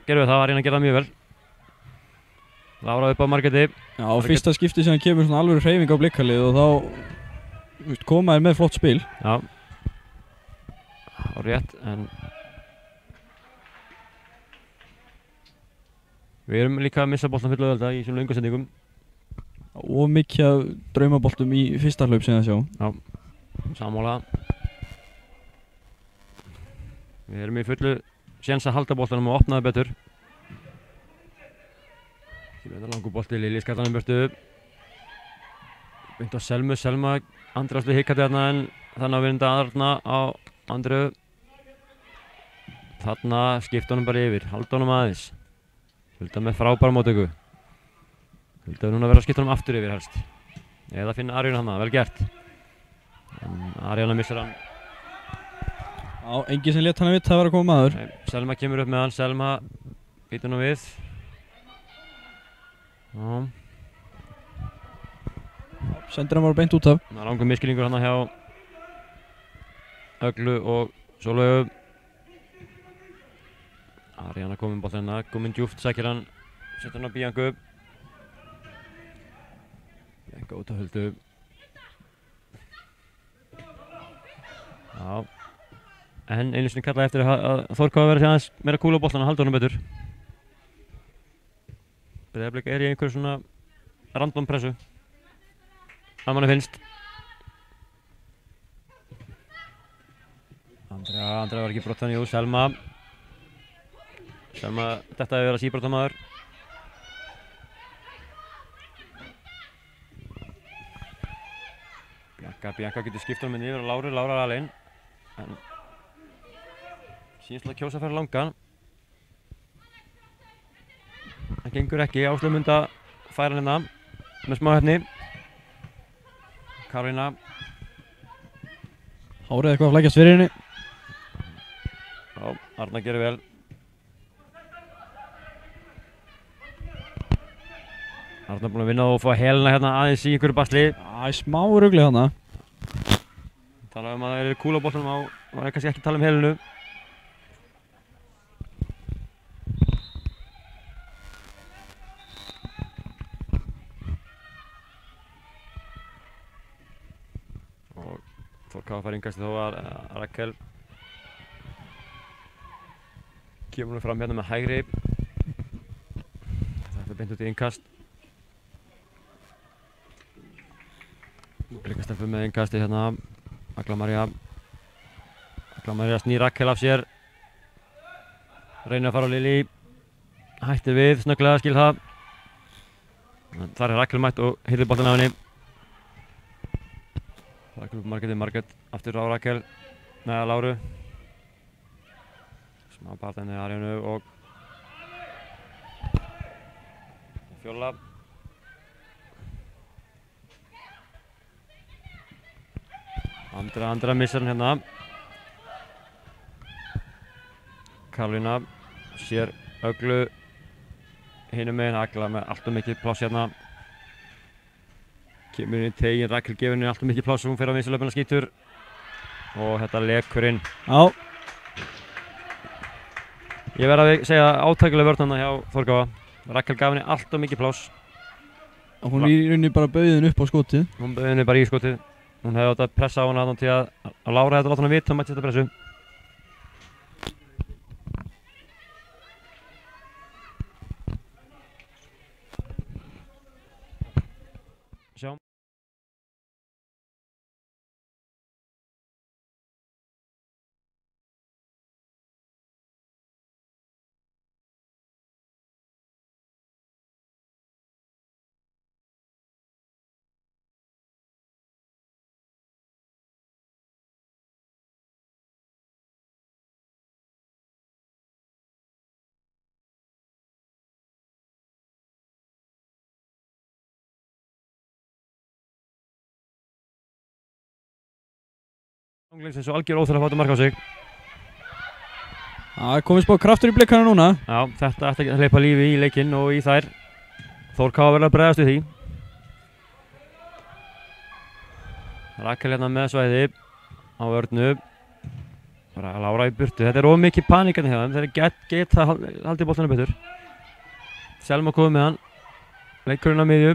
gerum við það. Arjana gera það mjög vel. Lára upp á Margréti. Já, fyrsta skipti sem kemur svona alveg hreyfing á Blikalið og þá koma þér með flott spil. Já. Og rétt, en við erum líka að missa boltan full auðvelda í þessum löngu sendingum. Og mikið af draumaboltum í fyrsta hlaup sem það sjá. Já, sammála. Við erum í fullu séns að halda boltanum og opna það betur. Þetta er langur bolti, Lili skallar hann börtu. Beint á Selmu, Selma, Andrea slið hikkati þarna en þannig að vinda Arna á Andreu. Þarna skipta honum bara yfir, halda honum aðeins. Hulda með frábæra móttöku. Hulda núna verið að skipta honum aftur yfir helst. Eða finna Arjana hana, vel gert. En Arjana missar hann. Já, enginn sem lét hann að vita að vera að koma maður. Nei, Selma kemur upp með hann, Selma býtur nú við. Já. Sendir hann bara beint út af. Það er langur miskilningur hann hjá Öglu og Sólveigu. Arjana komin boltan hérna, komin djúpt, sækir hann, setur hann á Biancu. Bianca út á Huldu. Já. En einu sinni kallaði eftir að Þór Ká að vera aðeins meira kúl á boltan að halda honum betur. Breiðablik er í einhverju svona random pressu. Það manni finnst. Andrea var ekki brottan, jú, Selma. Þetta hefur verið að síbrotamaður. Bianca getur skipt honum yfir á Lára er alein. En síðan að kjósa að fara langan. gengur ekki. Áslaug Munda færa hérna með smá hefni. Karolína. Hárið eitthvað að flækjast fyrir henni. Já, Arna gerir vel. Arna búin að vinna og fá helina hérna aðeins í einhverju basli. Smá ruglið hana. Talað að það er kúl á boltanum á, það kannski ekki tala helinu. Og Þór Káa fær innkasti þó að Rakel kemur nú fram hérna með hægri. Það er beint út í innkast. Blikastelpur með innkasti hérna. Agla María snýr Rakel af sér. Reynir að fara á Lili. Hættir við, snögglega skil það. Þar er Rakel mætt og hirðir boltan af henni. Rakel upp Margrét aftur á Rakel með Láru. Smá barðinni Arjónu og Fjóla. Andra missar hann hérna. Karolína sér Öglu hinum megin. Agla með allt of mikið pláss hérna. Kemur inn í tegin, Rakel gefur henni allt of mikið pláss og hún fer á vinstri skítur. Og þetta lekur inn. Já. Ég verð að segja átækilega vörn hérna hjá Þór Káa. Rakel gaf henni allt of mikið pláss. Hún í rauninni bara bauði henni upp á skotið. Hún bauði henni bara í skotið. Hún hefði átt að pressa á hana til að Lára hefði láta hana vita að mætti þetta pressu. Sjá. Eins og algjör óþarf að fá mark á sig. Það er komið smá kraftur í blikkana núna. Já, þetta ætti að hleypa lífi í leikinn og í þær. Þór Káa verður að bregðast við því. Rakel hérna með svæði á vörnu. Bara Lára í burtu. Þetta er of mikið paník hérna hjá þeim. Þeir geta haldið boltanum betur. Selma komið með hann. Leikurinn á miðju.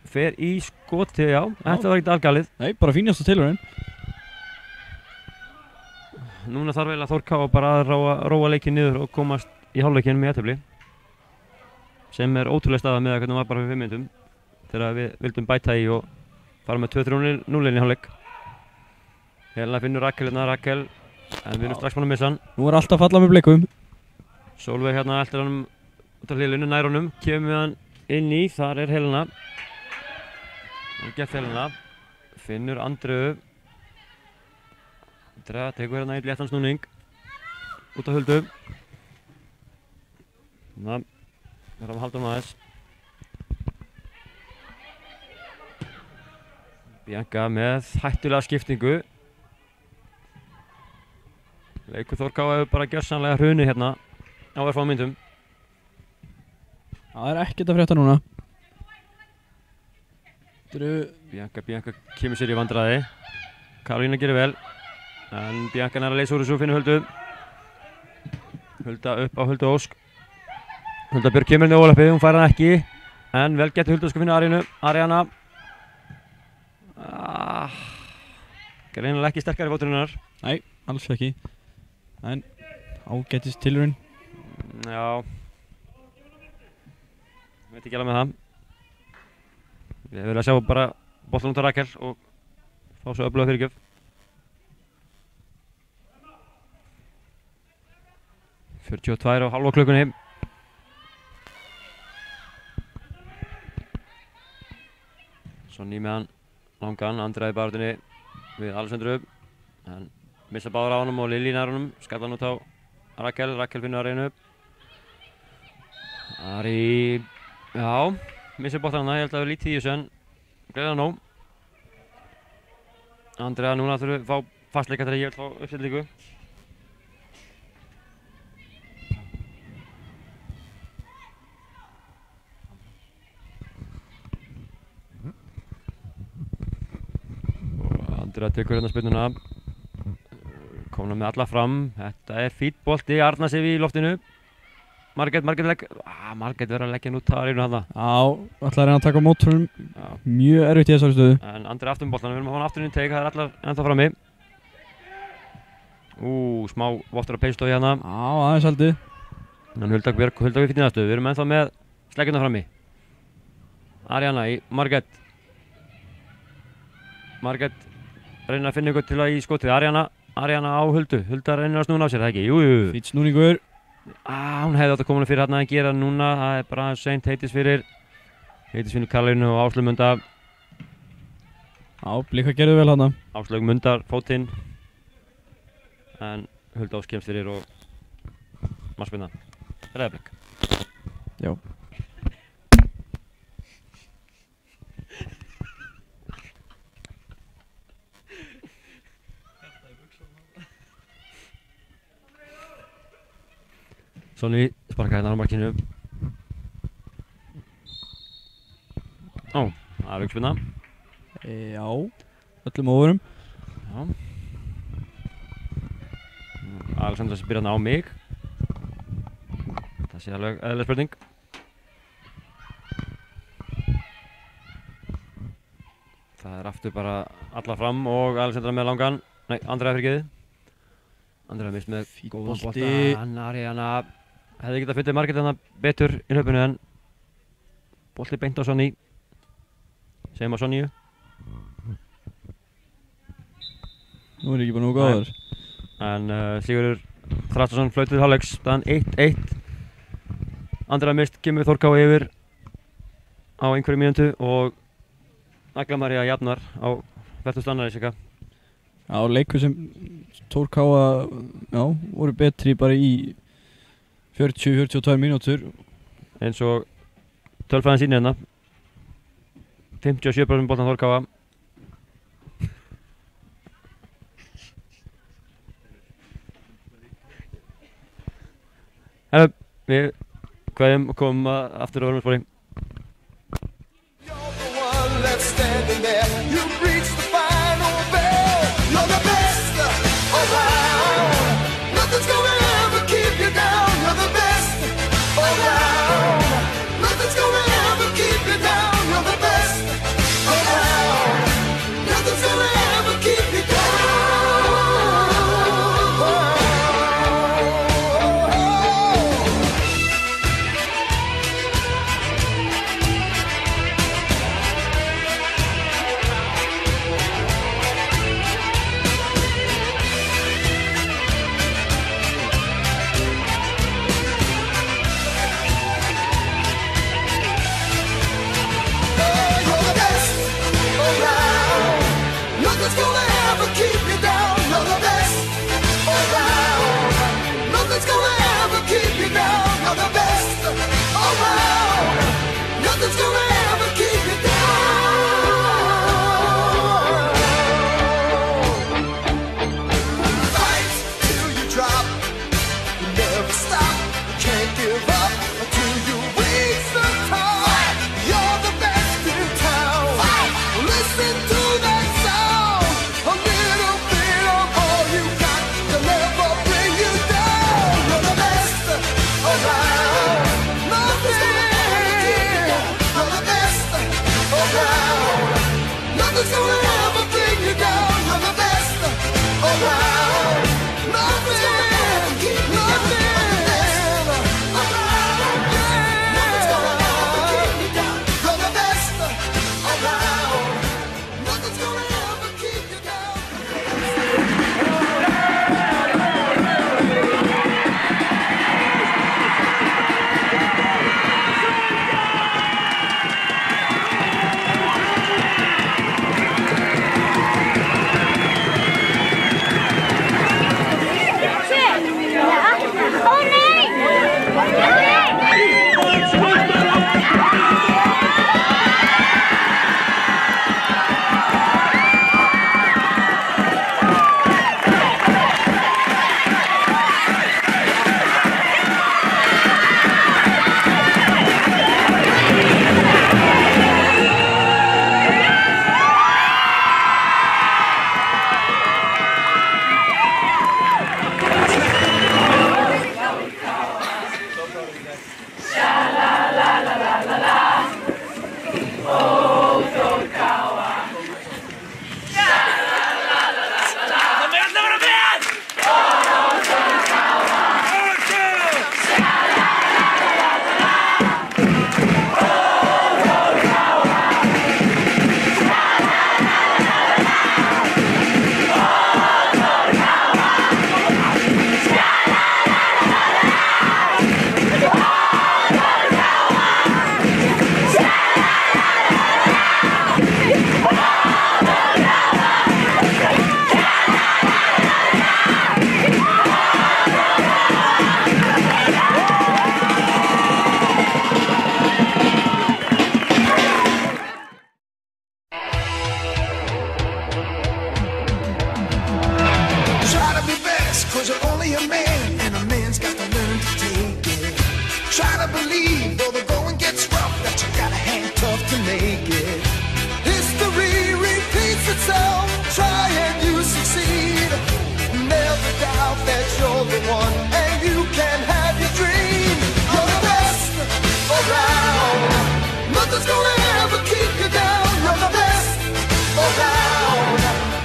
Fer í skoti, já. Þetta var ekkert algalið. Nei, bara fínasta tilraun. Núna þarf eiginlega Þór Káa bara að róa leikinn niður og komast í hálfleikinn með jafntefli. Sem er ótrúlega staða með að hvernig var bara fyrir 5 mínútum. Þegar við vildum bæta í og fara með 2-3-0 í hálfleik. Helena finnur Rakel hérna, Rakel. En við erum strax búin að missa hann. Nú er alltaf fallað með blikum. Sólveig hérna eltir hann út af hlilinu, nær honum. Kemur hann inn í, þar er Helena. Hann gett Helena. Finnur Andreu. Tekur hérna eitt léttan snúning út á Huldu. Það er að halda aðeins. Bianca með hættulega skiptingu. Leikur Þór Káa hefur bara gjörsamlega hrunið hérna á örfáum mínútum. Það er ekkert að frétta núna. Bianca kemur sér í vandræði. Karolína gerir vel. En Bianca er að leysa úr þessu og finnur Huldu. Hulda upp á Huldu Ósk. Hulda Björk kemur inn í ólappið, hún fær hann ekki. En vel getur Hulda Ósk að finna Ariana. Greinilega ekki sterkari fóturinn hennar. Nei, alls ekki. En ágætis tilraun. Já. Veit ekki alveg með það. Við viljum sjá bara boltan út á Rakel og fá svo öfluga fyrirgjöf. Fjörtíu og 2 á hálfa klukkunni. Sonny með hann langan, Andrea í barðunni við Alessandru. En missa báður á honum og Lili nær honum. Skallar hann út á Rakel, Rakel finnur að reyna upp. Ari, já, missir boltan hana, ég held að það er lítið í þessu en greiða nóg. Andrea núna þurfum við að fá fastleika þegar ég vil fá uppsetningu. Og Andrea tekur hérna spyrnuna. Komna með alla fram. Þetta er fínn bolti, Arnarsifi í loftinu. Margrét verður að leggja nút að reyna þarna. Já, ætla að reyna að taka á mótunum. Mjög erfitt í þessari stöðu. En Andri aftur með boltanum, við erum að fá hann aftur inn í teig, það er allar ennþá frammi. Smá vottur að peinstói hérna. Já, aðeins haldið. En Hulda fyrir fyrir næstöðu, við erum ennþá með sleggjuna frammi. Ariana í Margrét. Margrét reynir að finna ykkur til að í skotið. Ariana á Huldu. Hulda reynir að snúna á sér, það ekki? Jú. Fínn snúningur. Hún hefði átt að koma fyrir hérna að gera núna. Það er bara seint Heiðdís fyrir Karolínu og Áslaug Munda. Já, Blika gerðu vel hérna. Áslaug Mundar fótinn. En Hulda kemst fyrir og markspyrna. Breiðablik. Já. Sonny sparkaði hérna á markinu. Það er auksvinna. Já, öllum óverum. Já. Alexandra sem byrja hérna á mig. Það sé alveg eðlileg spurning. Það er aftur bara alla fram og Alexandra með langan. Nei, Andrea fyrir geði. Andrea mist með góðan bolta. Ariana hefði getað fundið Margrét hérna betur í hlaupinu en bolti beint á Sonny. Segjum á Sonju. Nú er ég ekki bara nógu góður. En Sigurður Þrastason flautið hálfleiks, staðan 1-1. Andrea mist, kemur Þórká yfir á einhverju mínútu og Agla María jafnar á 40. annarri cirka. Já, leikur sem Þórká voru betri bara í 40-42 mínútur. Eins og tölfræðin sýnir hérna. 57% boltan Þórká. Við kveðjum og komum aftur á Vörðunarsspori. believe, though the going gets rough, that you gotta hang tough to make it. History repeats itself, try and you succeed. Never doubt that you're the one, and you can have your dream. You're the best around. Nothing's gonna ever keep you down. You're the best around.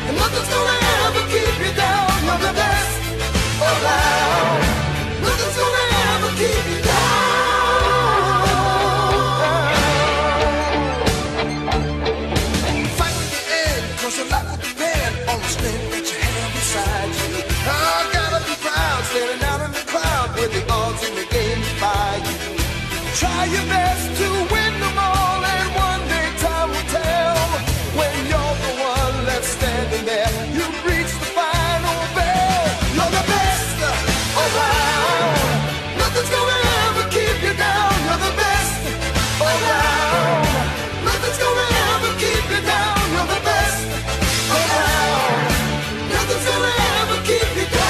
And nothing's gonna ever keep you down. You're the best around. Nothing's gonna ever keep you down. Fight with the end, 'cause your life will depend on the strength that you have inside you. I gotta be proud, standing out in the crowd with the odds in the game by you. Try your best to win them all, and one day time will tell. When you're the one left standing there, you've reached the final bell. You're the best around. Nothing's gonna ever keep you down. You're the best around. Nothing's gonna ever keep you down. You're the best around. Nothing's gonna ever keep you down.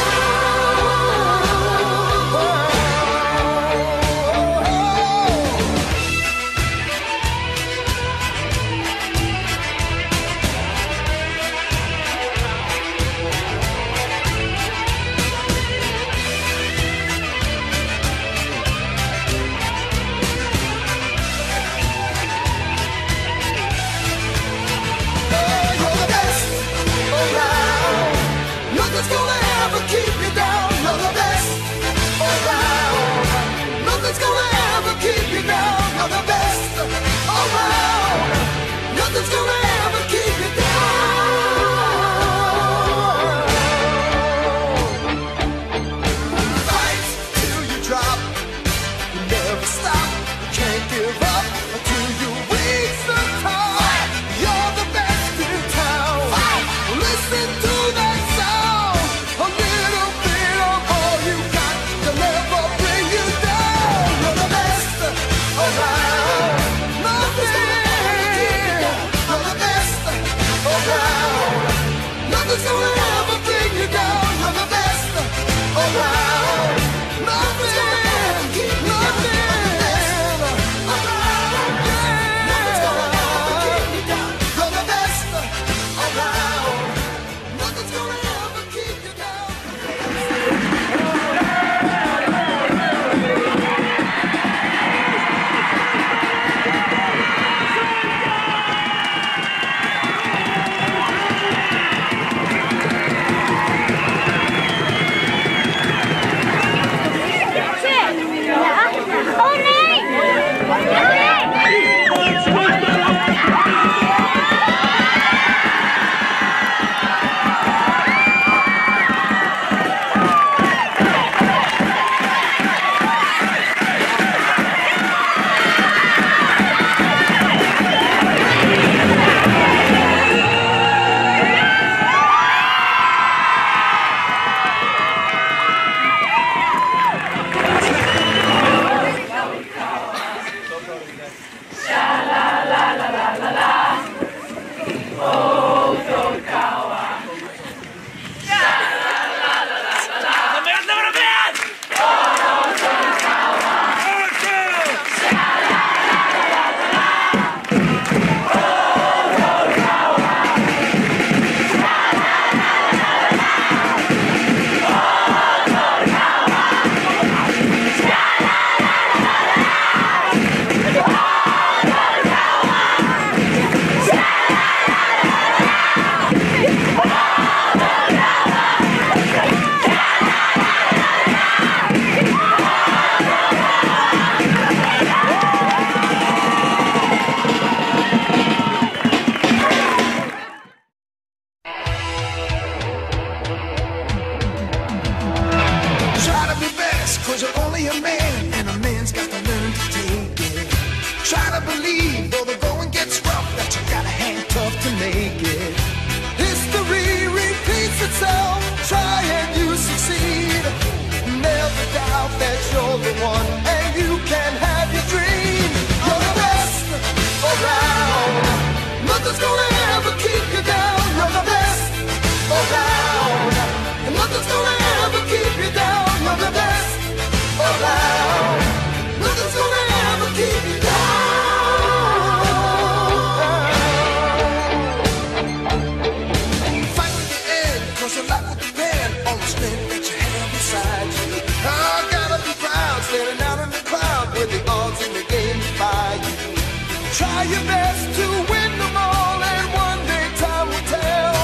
your best to win them all, and one day time will tell.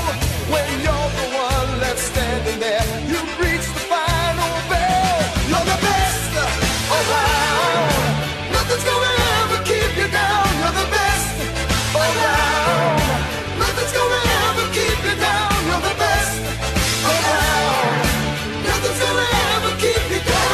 When you're the one left standing there, you've reached the final bell. You're the best around. Nothing's gonna ever keep you down. You're the best around. Nothing's gonna ever keep you down. You're the best around. Nothing's gonna ever keep you down.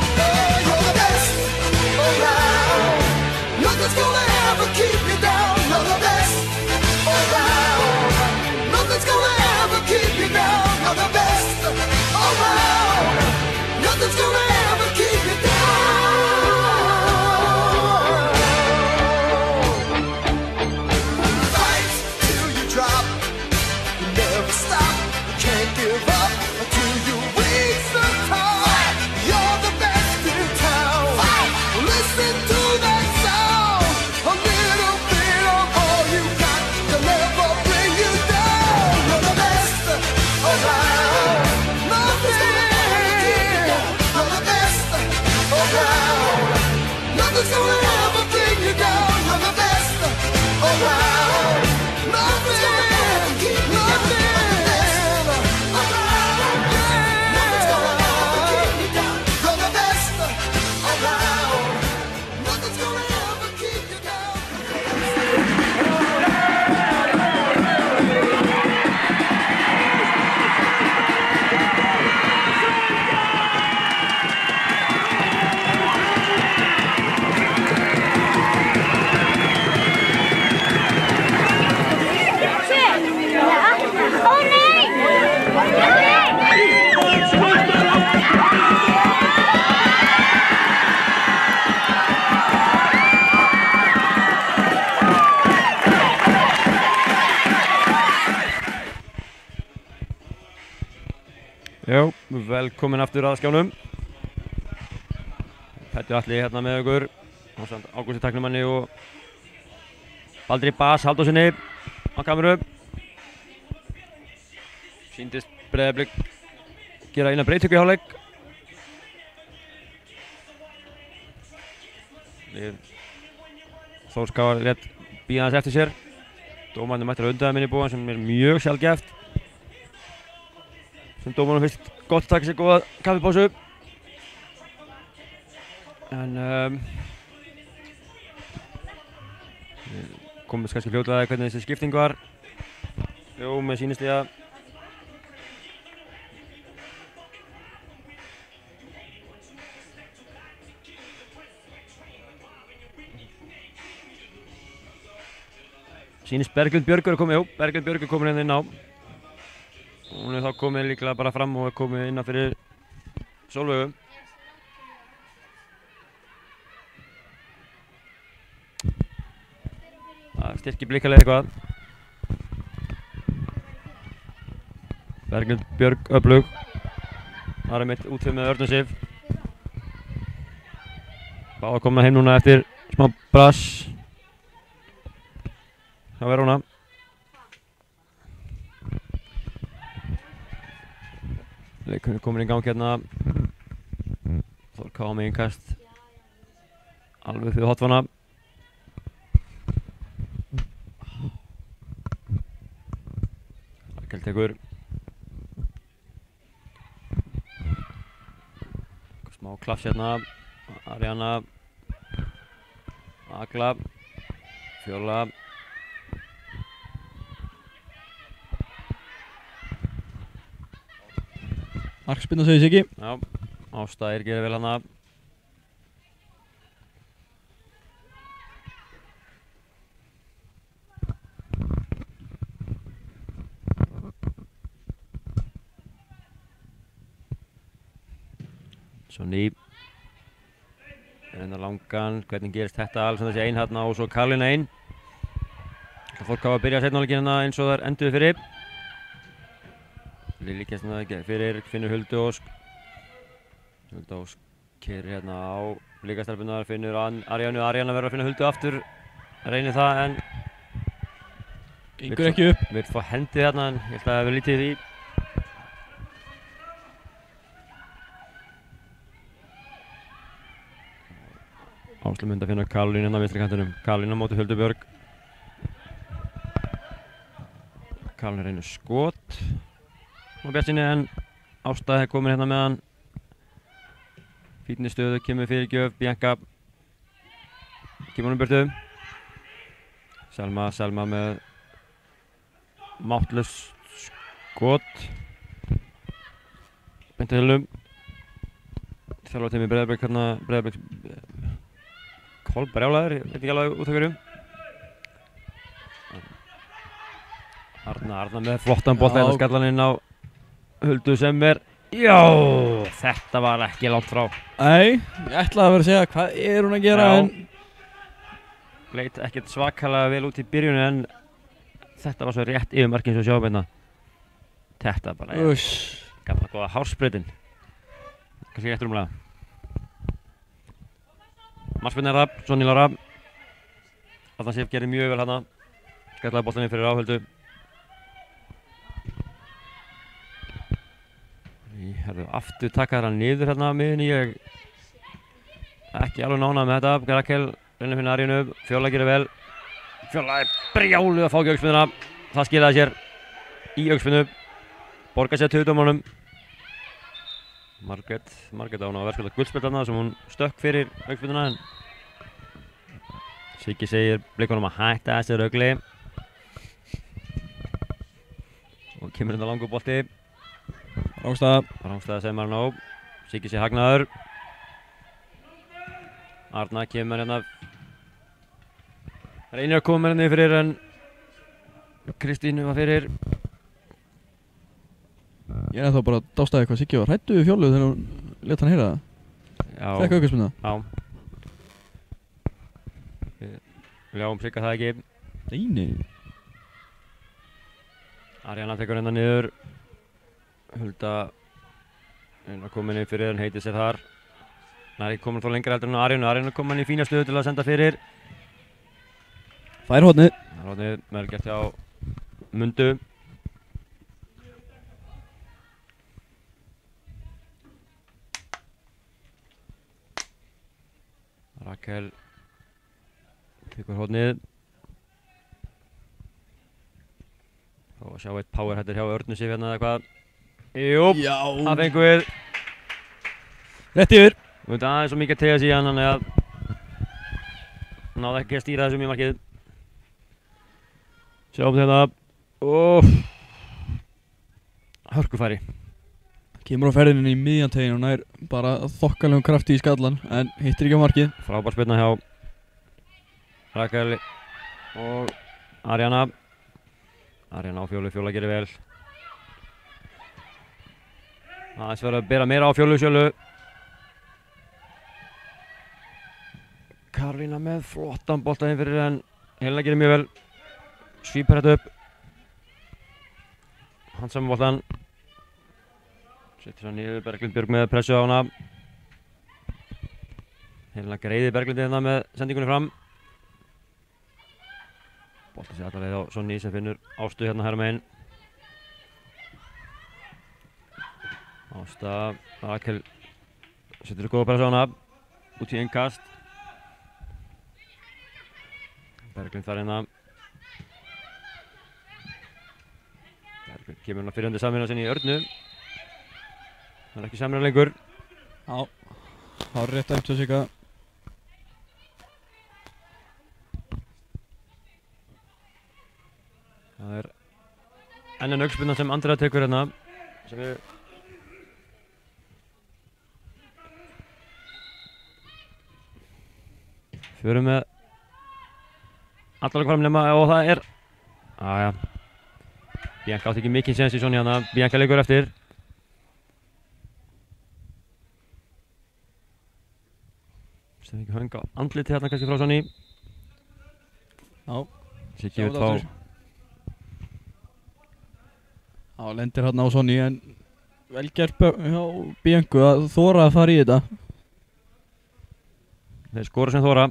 You're the best around. Nothing's gonna ever keep you down. You're the best around. Nothing's gonna ever keep you down. You're the best around. Nothing's gonna ever keep you down. Fight till you drop. You never stop. You can't give up until you reach the top. You're the best in town. Listen to that sound. A little bit of all you got to never bring you down. You're the best around. Nothing. You're the best around. Nothing's gonna ever bring you down. You're the best around. Nothing. Nothing. You're the best around. Nothing's gonna ever keep you down. Åh nej! Já, velkomin aftur að skjánum. Petri Atli hérna með okkur. Ágústi tæknumanni og Baldri Bas Halldórssoni á kameru. Sýndist Breiðablik gera eina breytingu í hálfleik. Þór Skáar lét bíða aðeins eftir sér. Dómarnir mættir á undanminni búan sem mjög sjaldgæft. Sem dómarnum finnst gott að taka sér góða kaffipásu. En komumst kannski fljótlega að hvernig þessi skipting var. Jú, mér sýnist ég að sýnist Berglind Björgur að koma, jú, Berglind Björgur komin inn á. Hún þá komið líklega bara fram og komið inn á fyrir Sólveigu. Það styrkir blikalega eitthvað. Berglind Björg öflug. Það mitt útfið með Örnu Sif. Báða komna heim núna eftir smá brass. Það verður húnna. Leikurinn er komin í gang hérna. Þór Ká með innkast. Alveg fyrir hotfana. Rakel tekur. Smá klaps hérna. Ariana. Agla. Fjóla. Markspinna segir Siggi. Já, Ástæðir gerir vel hana. Sonny. Reyna langan, hvernig gerist þetta alls þessi ein hérna og svo Karlin ein. Fólk hafa að byrja seinna áleikinn hérna eins og þær enduðu fyrir. Lilli kemst fyrir, finnur Huldu Ósk. Huldu Ósk keyrir hérna á líkastelpunar, finnur Arjánu. Arjána verður að finna Huldu aftur. Reynir það en Gengur ekki upp. vill fá hendið hérna en ég held að það hefur lítið í því. Áslum myndi að finna Karolínu hérna á vinstri kantinum. Karolínu á móti Huldu Björg. Karolínu reynir skot á bjartsinni en Ásta er komin hérna með hann. Fínni stöðu, kemur fyrirgjöf, Bianca kemur honum burtu. Selma með máttlaust skot. Beint að Hilum. Þjálfarteymið Breiðablik hérna, Breiðablik kolbrjálaður, ég veit ekki alveg út af hverju. Arna með flottan bolta hérna skallan inn á Huldu sem er, já, þetta var ekki langt frá. Nei, ég ætlaði að vera að segja hvað er hún að gera en Leit ekkert svakalega vel út í byrjunu en þetta var svo rétt yfir markið sem við sjáum hérna. Þetta bara er gamla góða hársbreytin. Kannski rétt rúmlega. Markspyrna Rapp, Sonny Lara. Arna Sif gerir mjög vel hérna. Skallaði boltaninn fyrir Áhöldu. Aftur taka þarna niður hérna á miðjunni. Ég ekki alveg nánað með þetta. Rakel reynir að finna Arjánu. Fjóla gerir vel. Fjóla er brjáluð að fá ekki augspenuna. Það skilaði sér í augspenu. Borgar sér töðdómanum. Margrét á hún að verðskulda guldspjald þarna sem hún stökk fyrir augspenuna en Siggi segir blikunum að hætta þessi rugli. Og kemur hérna langur bolti. Rángstæða segir maður nóg. Siggi sé hagnaður. Arna kemur hérna. Reynir að koma hérna fyrir en Kristínu var fyrir. Ég er þá bara að dástaði hvað Siggi var hræddu við Fjólu þegar hún lét hann heyra það. Já. Fekk aukaspyrnu. Já. Við ljáum Sigga það ekki. Nei. Arjana tekur hérna niður. Hulda er komin inn fyrir en heitir sér þar. Hann er ekki komin þó lengra heldur en Arjánu. Arjánu er komin í fína stöðu til að senda fyrir. Fær hornið. Hornið vel gert hjá Mundu. Rakel tekur hornið. Og sjá eitt power hættir hjá Örnu Sif hérna eða hvað. Jú, það fengum við. Rétt yfir. Við myndum aðeins svo mikið að tegja síðan þannig að náði ekki að stýra þessu mjög markið. Sjáum þetta. Hörkufæri. Kemur á ferðinni í miðjan tegin og nær bara þokkalegum krafti í skallan en hittir ekki á markið. Frábær spyrna hjá Rakel og Arjana. Arjana á Fjólu, Fjóla gerir vel. Aðeins verður að bera meira á Fjólu Sjölu. Karolína með flottan bolta inn fyrir en Helena gerir mjög vel. Svípar þetta upp. Hann saman boltan. Settir hann niður, Berglind Björg með pressu á hana. Helena greiðir Berglindi hérna með sendingunni fram. Bolti sér alla leið á Sonny sem finnur Ástu hérna hægra megin. Ásta, Rakel setur góða pressu á hana. Út í innkast. Berglind þar hérna. Berglind kemur hérna fyrir undir samvinna sinni í Örnu. Það er ekki samvinna lengur. Já, það er rétt dæmt hjá Sigga. Það er enn aukaspyrna sem Andrea tekur hérna. Sem við förum með allar hverjum nema og það er aðja Bianca átti ekki mikinn séns í Sonny hana. Bianca leikur eftir. Sem ekki höng á andliti hérna kannski frá Sonny. Já, Siggi vill fá Já, lendir hérna á Sonny en vel gert hjá Bianco að þora að fara í þetta. Þeir skora sem þora.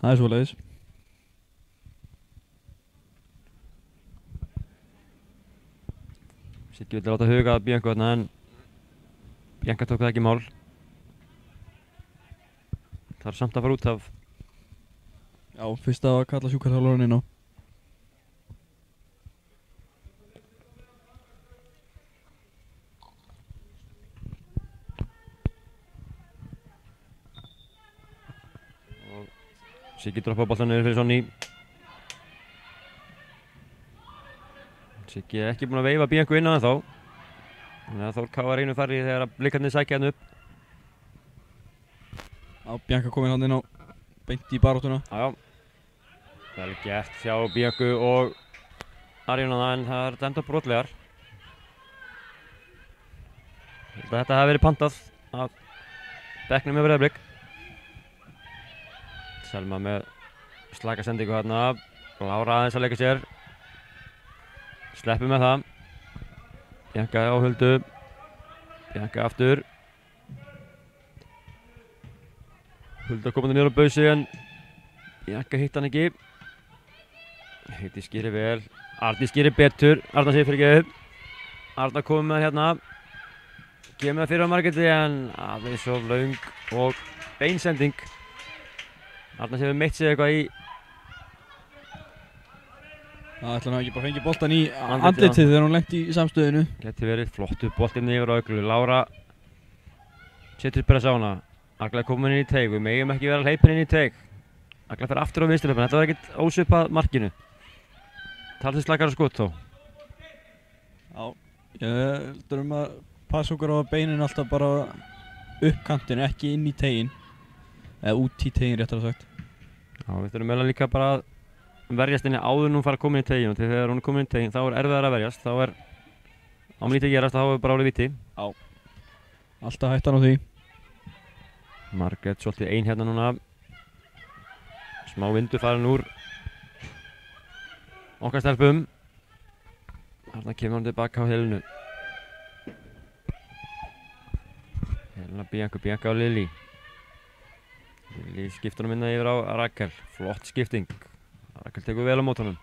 Það svoleiðis. Siggi vildi láta huga að Bianco þarna en Bianca tók það ekki í mál. Það er samt að fara út af. Já, fyrst að kalla sjúkraþjálfarann inn á. Siggi droppa boltan niður fyrir Sonny. Siggi ekki búinn að veifa Bianco inn á það þá. Þannig að Þór K var einu færri þegar blikarnir sækja hann upp. Já, Bianca komin hann inn á beint í baráttuna. Já. Vel gert hjá Bianco og Arjóna en það er dæmdar brotlegar. Þetta hafi verið pantað af bekknum með Breiðablik. Selma með slaka sendingu hérna. Lára aðeins að leika sér. Sleppi með það. Bianca á Huldu. Bianca aftur. Hulda komandi niður á bausi en Bianca hitt hann ekki. Hitti skýri vel. Arni skýri betur. Arna segir fyrir ekki. Arna komið með hérna. Kemur það fyrir á Margréti en aðeins svo löng og beinsending. Arna hefur meitt sig eitthvað í. Það ætla hann ekki bara að fengi boltan í andlitið þegar hún lenti í samstöðinu. Geti verið flottu boltinn yfir á Aglu. Lára setur press á hana. Agla er komin inn í teig. Við megum ekki vera hleypin inn í teig. Agla fer aftur á vinstri. Þetta var ekkert ósvipað markinu. Talsins slakara skot þó. Já, ég heldur að passa okkur á beinin alltaf bara upp kantinu, ekki inn í tegin. Eða út í tegin réttar að sagt. Já, við þurfum meðal líka bara að verjast henni áður en hún fara að koma inn í tegin og þegar hún er komin inn í tegin þá er erfiðar að verjast. Þá er ámlítið að gerast, þá er bara árið viti. Já. Alltaf hættan á því. Margrét svolítið ein hérna núna. Smá vindur farin úr okkar stelpum. Þarna kemur hann tilbaka á Helenu. Helena Bianca og Lili. Lili skiptur hann minna yfir á Rakel. Flott skipting. Rakel tekur vel á mót honum.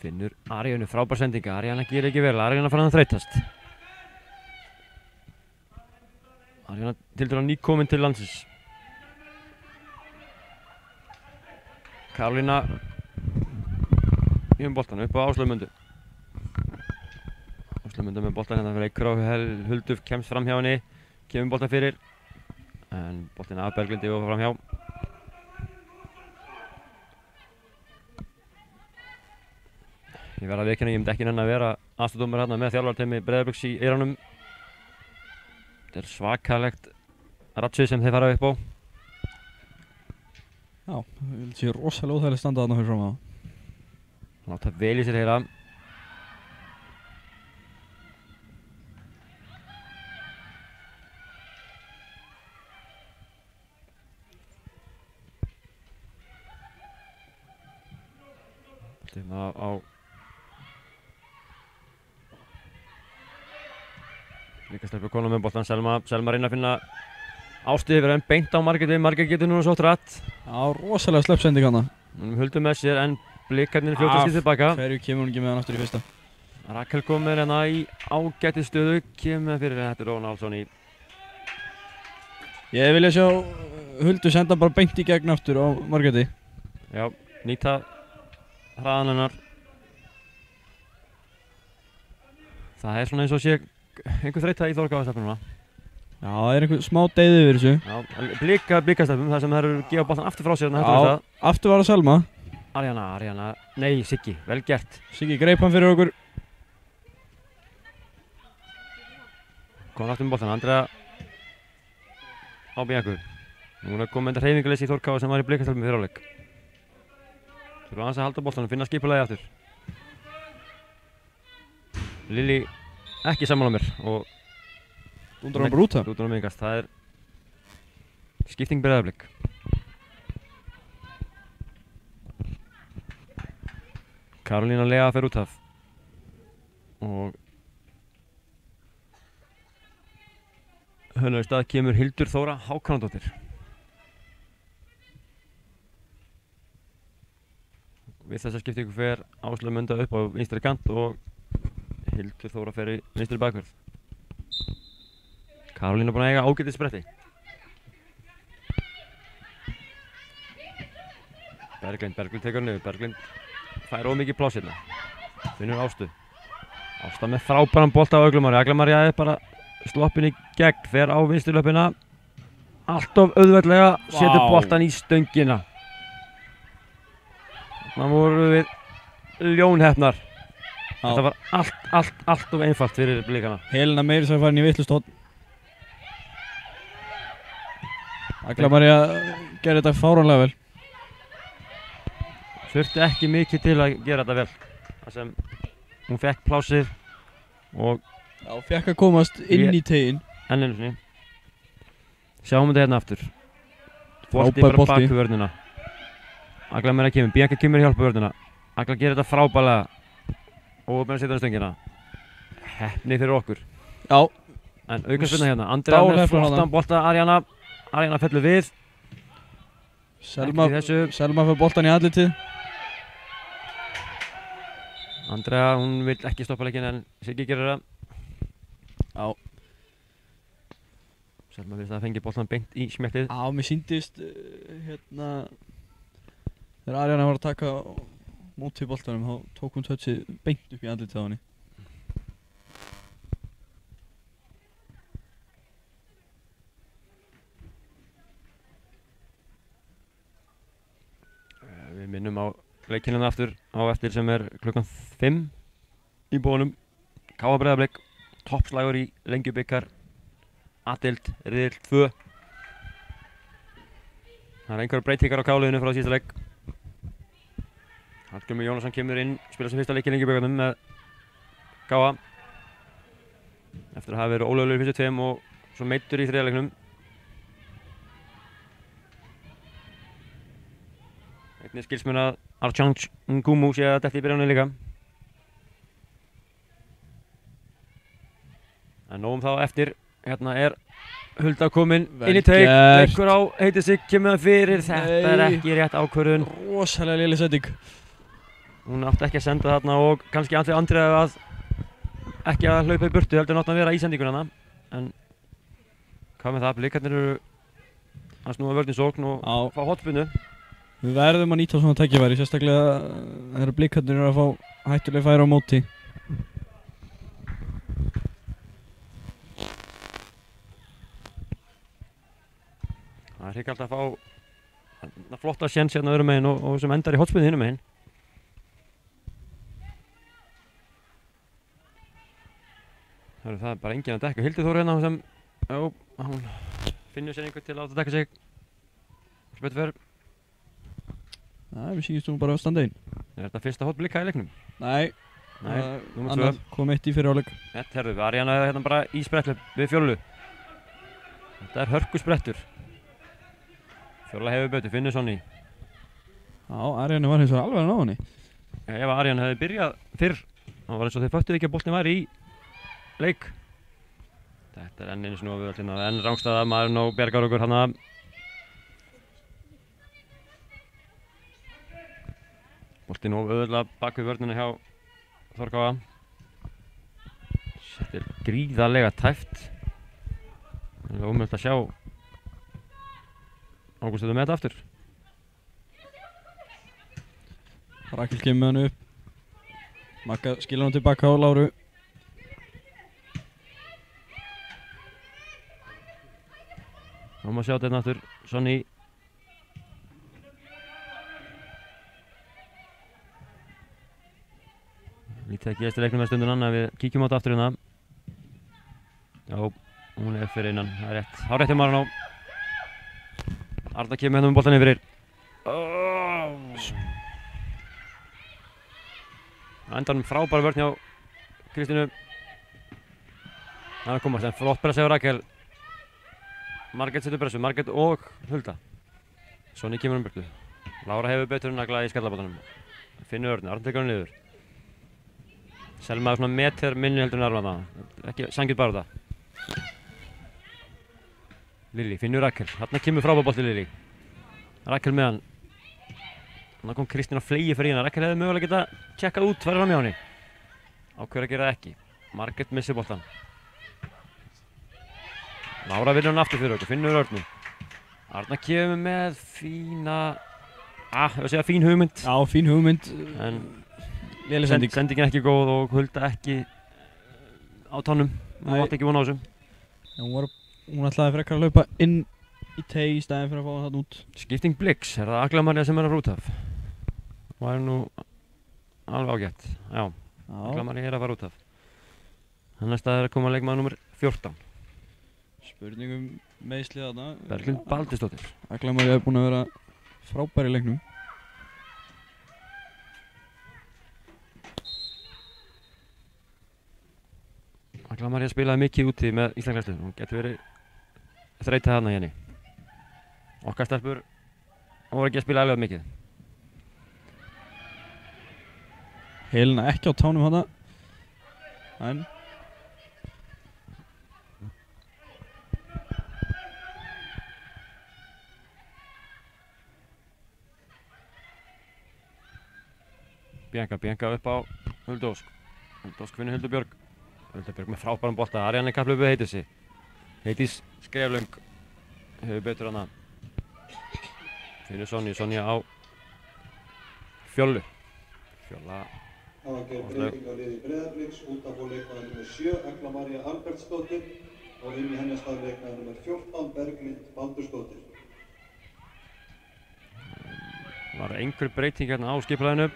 Finnur Arjónu, frábær sendinga. Arjóna gerir ekki vel. Arjóna fann hann þreytast. Arjóna tildur hann nýkomin til landsins. Karolína með boltan upp á Áslaug Mundu. Áslaug Mundu með boltan hérna fyrir Eikur á Hulduf, kemst fram hjá henni. Kemur boltan fyrir. En boltinn af Berglindi og fram hjá. Ég verð að viðurkenna, ég myndi ekki nenni að vera aðstoðardómari hérna með þjálfarteymi Breiðabliks í eyrunum. Þetta er svakalegt ratsvið sem þeir fara upp á. Já, það sé rosalega óþægilegt standa þarna fyrir fram á. Láta vel í sér heyra. Á líka stelpur konum með boltan. Selma reyna að finna ástíði fyrir enn beint á Margréti. Margrét getur núna sótt rætt. Já, rosalega sleppsending hana. Hún huldur með sér en blikarnir fljóta skil tilbaka. Hverju kemur hún ekki með hann aftur í fyrsta. Rakel kom með hérna í ágæti stöðu. Kemur með fyrir þetta Róna Alsson í. Ég vilja sjá Huldu senda bara beint í gegn aftur á Margréti. Já, nýta hraðan hennar. Það er svona eins og sé einhver þreyta í Þórkáðastefnuna. Já, það er einhver smá deyði yfir þessu. Já, blikastefnum, þar sem þær eru gefa boltan aftur frá sér. Já, aftur var það Selma. Arjóna, nei, Siggi, vel gert. Siggi greip hann fyrir okkur. Komin aftur með boltan, Andrea á Bianco. Núna kom enda hreyfingarleysi í Þórkáða sem var í blikastefnum fyrir áleik. Þurfa aðeins að halda boltanum, finna skipulagi aftur. Lili ekki sammála mér og Dundrar hann bara út það? Dundrar hann mingast, það er skipting Breiðablik. Karolína Lea fer út af. og hönnur í stað kemur Hildur Þóra Hákonardóttir. Við þessa skiptingu fer Áslaug Munda upp á vinstri kant og Hildur Þóra fer í vinstri bakvörð. Karolína búin að eiga ágætis spretti. Berglind tekur niður, Berglind fær mikið pláss hérna. Finnur Ástu. Ásta með frábæran bolta á Aglamarja. Aglamarja er bara sloppin í gegn, fer á vinstri löpina. Alltof auðveldlega, setur boltan í stöngina. Þannig voru við ljónheppnar. Þetta var allt of einfalt fyrir blikana. Helena meiri sem farin í vitlustótt. Aglamarja gerði þetta fáránlega vel. Þurfti ekki mikið til að gera þetta vel. Það sem hún fekk plásið og fekk að komast inn í teginn. Enn einu sinni. Sjáum þetta hérna aftur. Bolti bara bak við vörnina. Aglamarja kemur, Bianca kemur í hjálpa vörnina. Agla gerir þetta frábælega og með að setja á stöngina. Heppni fyrir okkur. Já. En aukaspyrna hérna. Andrea með flottan bolta, Arjana fellur við. Selma fyrir boltan í andlitið. Andrea, hún vil ekki stoppa leikinn en Siggi gerir það. Já. Selma finnst að fengi boltan beint í smettið. Já, mér sýndist þegar Arjana var að taka móti boltanum, þá tók hún touchið beint upp í andlitið á henni. Við minnum á leikinn aftur á eftir sem er klukkan 5 í bónum. KA Breiðablik, toppslagur í Lengjubikar, A-deild, riðill 2. Það er einhverjar breytingar á K-liðinu frá síðasta leik. Hallgrímur Jónasson kemur inn, spilar sem fyrsta leik í Lengjubikarnum með KA. Eftir að hafa verið ólöglegur í fyrstu 2 og svo meiddur í þriðja leiknum. Einnig skilst mér að Archange Ngumu sé að detti í byrjunni líka. En nóg þá eftir, hérna er Hulda komin inn í teig, leikur á heitir sig, kemur það fyrir, þetta er ekki rétt ákvörðun. Rosalega léleg sending. Hún átti ekki að senda þarna og kannski Andrea að ekki að hlaupa í burtu, heldur nátt að vera í sendingunna. En hvað með það, blikarnir eru að snúa vörðin sókn og fá hotspinnu. Við verðum að nýta svona tækifæri, sérstaklega þegar blikarnir eru að fá hættuleg færi á móti. Það er hrikalegt að fá flotta séns hérna öðrum meginn og sem endar í hotspinnu hinum meginn. Það er bara enginn að dekka. Hildur Þóra hérna sem, hún finnur sér einhvern til að láta dekka sig. Spötu fer. Nei, við síðumst hún bara að standa inn. Er þetta fyrsta hotblika í leiknum? Nei, númer 2. Annað kom eitt í fyrir áleik. Herðu, Arjana er hérna bara í spretthlaup við Fjólu. Þetta er hörku sprettur. Fjóla hefur bötu, finnur Sonny. Já, Arjana var hins vegar alveg að ná henni. Ef Arjana hefði byrjað fyrr, þá var eins og þeir föttuðu ekki að boltinn væri í leik. Þetta er enn einu sinni við öll enn rangstaða, maðurinn og bjargar okkur hana. Boltinn og auðvitað bak við vörnina hjá Þorkáa. Þetta er gríðarlega tæft. Það er ómögulegt að sjá Ágústöðu með þetta aftur. Rakel kemur með hann upp. Magga skilur hann tilbaka á Láru. Þá má sjá þetta aftur. Sonny. Lítið ekki eftir leiknum með stundunann ef við kíkjum á þetta aftur hérna. Já, hún er fyrir innan, það er rétt. Há rétt hjá Marino. Arna kemur hérna með boltan yfir. Það endar frábær vörn hjá Kristínu. Það er að komast, en flott pressa hjá Rakel. Margrét setur pressu, Margrét og Hulda. Sonny kemur burtu. Lára hefur betur nagla í skallabottanum. Finnur Örn, Arna tekur hann niður. Selma er svona meter minni heldur en aðra þarna. Ekki sangið bara þetta. Lilli finnur Rakel. Þarna kemur frábærbolti Lilli. Rakel með hann. Þarna kom Kristín á flegi fyrir hérna. Rakel hefði mögulega getað tjekkað út, farið fram hjá henni. Ákveður að gera það ekki. Margrét missir boltan. Lára vinnur hann aftur fyrir okkur. Finnur Örnu. Arna kemur með fína... ég var að segja fín hugmynd. Já, fín hugmynd. En sendingin ekki góð og Hulda ekki á tánum. Hún átti ekki vona á þessu. Hún ætlaði frekar að hlaupa inn í teig í staðinn fyrir að fá það út. Skipting Blix, er það Agla María sem er að rúta af? Það er nú alveg ágætt. Já, Agla María er að fara út af. Þannig að það er að koma leikmaður nummer 14. Spurningum meiðsli þarna. Berglind Baldursdóttir. Agla María er búin að vera frábær í leiknum. Agla María spilaði mikið úti með Íslandslæslu. Hún getur verið þreytað þarna í henni. Okkar stelpur voru ekki að spila alveg mikið. Helena ekki á tánum þarna. En Bianca upp á Huldu Ósk. Huldu Ósk finnur Huldu Björg. Huldu Björg með frábæran bolta. Arianne kapphlaup við Heiðdísi. Heiðdís skreflöng. Hefur betur hana. Finnur Sonja á Fjöllu. Fjölla. Það var gerð breyting á liði Breiðabliks út af fór leikmaður nr. 7 Agla María Albertsdóttir og inn í hennar stað leikmaður nr. 14 Berglind Baldursdóttir. Var einhver breyting hérna á skipulaginu.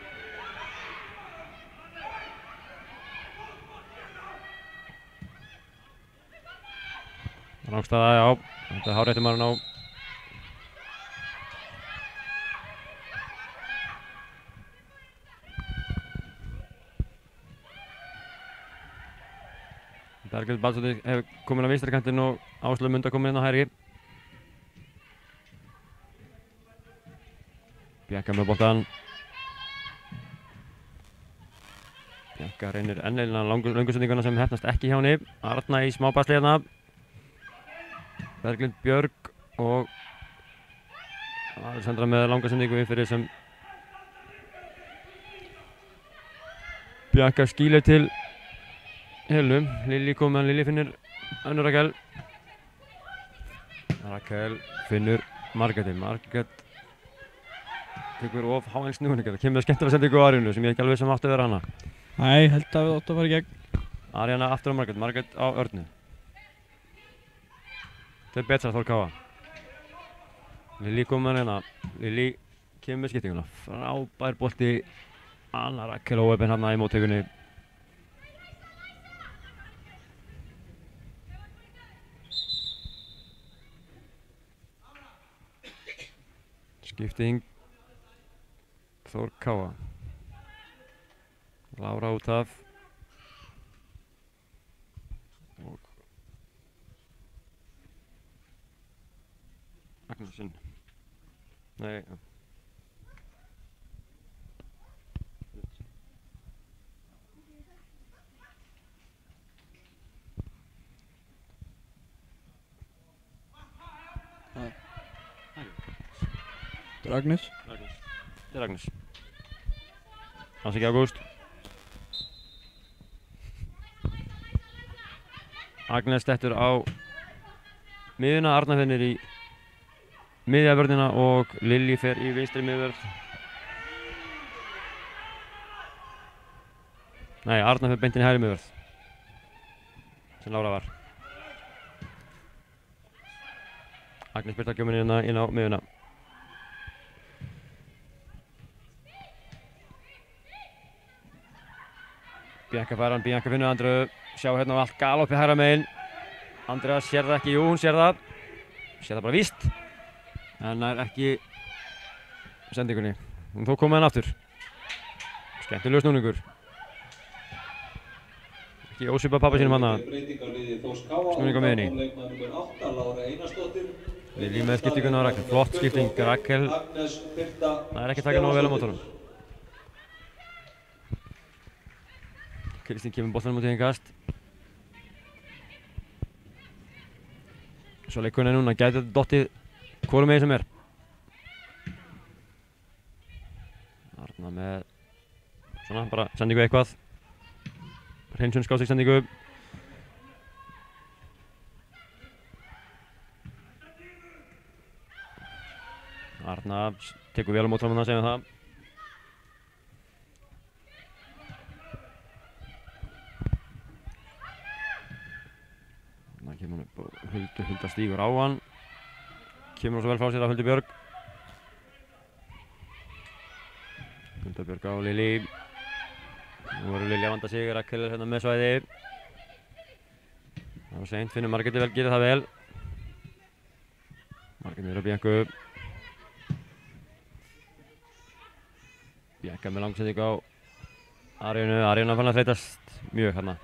Rangstaða, já. Þetta er hárréttur maðurinn á Berglind Baldursdóttir hefur komin á vinstri kantinn og Áslaug Munda komin inn á hægri. Bianca með boltan. Bianca reynir enn eina löngusendinguna sem heppnast ekki hjá henni. Arna í smá basli hérna. Berglind Björg og Alessandra með langasendingu inn fyrir sem Bianca skýlir til Helnu. Lilli kom meðan Lilli finnur önnur Rakel. Rakel finnur Margréti. Margrét tekur of háan snúning. Það kemur skemmtilega sendingu á Arínu sem ég ekki alveg sem átti að vera hana. Nei, held að við átti að fara í gegn. Aríana aftur á Margrét. Margrét á Örnu. Þetta er betra Þór Káa. Lilli kom með hérna. Lilli kemur með skiptinguna. Frábær bolti. Anna Rakel óöfn hérna í móttökunni. Skipting Þór Káa. Lára út af. Og Agnarsson. Nei. Þetta er Agnes. Þetta er Agnes. Hans ekki Ágúst. Agnes dettur á miðjuna. Arna finnir í miðjavörðina og Lilli fer í vinstri miðvörð. Nei, Arna fer beint inn í hægri miðvörð. Sem Lára var. Agnes Birta kemur inn á miðjuna. Bianca fær hann, Bianca finnur Andreu. Sjá hérna á allt galoppi hægra megin. Andrea sér það ekki, jú hún sér það. Sér það bara víst. En það er ekki sendingunni. Hún þó komið hann aftur. Skemmtilegur snúningur. Ekki ósvipað pappa sínum hana. Snúning á miðjunni. Lilli með skiptinguna á Rakel. Flott skipting. Rakel. Það er ekki takað nógu vel á mótornum. Kristín kemur boltanum út í innkast. Svo leikurinn er núna, gæti þetta dottið hvorum megin sem er. Arna með svona, bara sendingu eitthvað. Hreinsun skástík sendingu. Arna tekur vel á móti fram að segja það. Þannig kemur hún upp og Hulda stígur á hann. Kemur hún svo vel frá sér af Huldu Björg. Hulda Björg á Lili. Nú verður Lili að vanda sig, Rakel hérna með svæði. Það var seint, finnur Margréti vel, gerir það vel. Margréti niður á Biancu. Bianca með langsendingu á Aríunu. Aríuna fann að þreytast mjög hérna.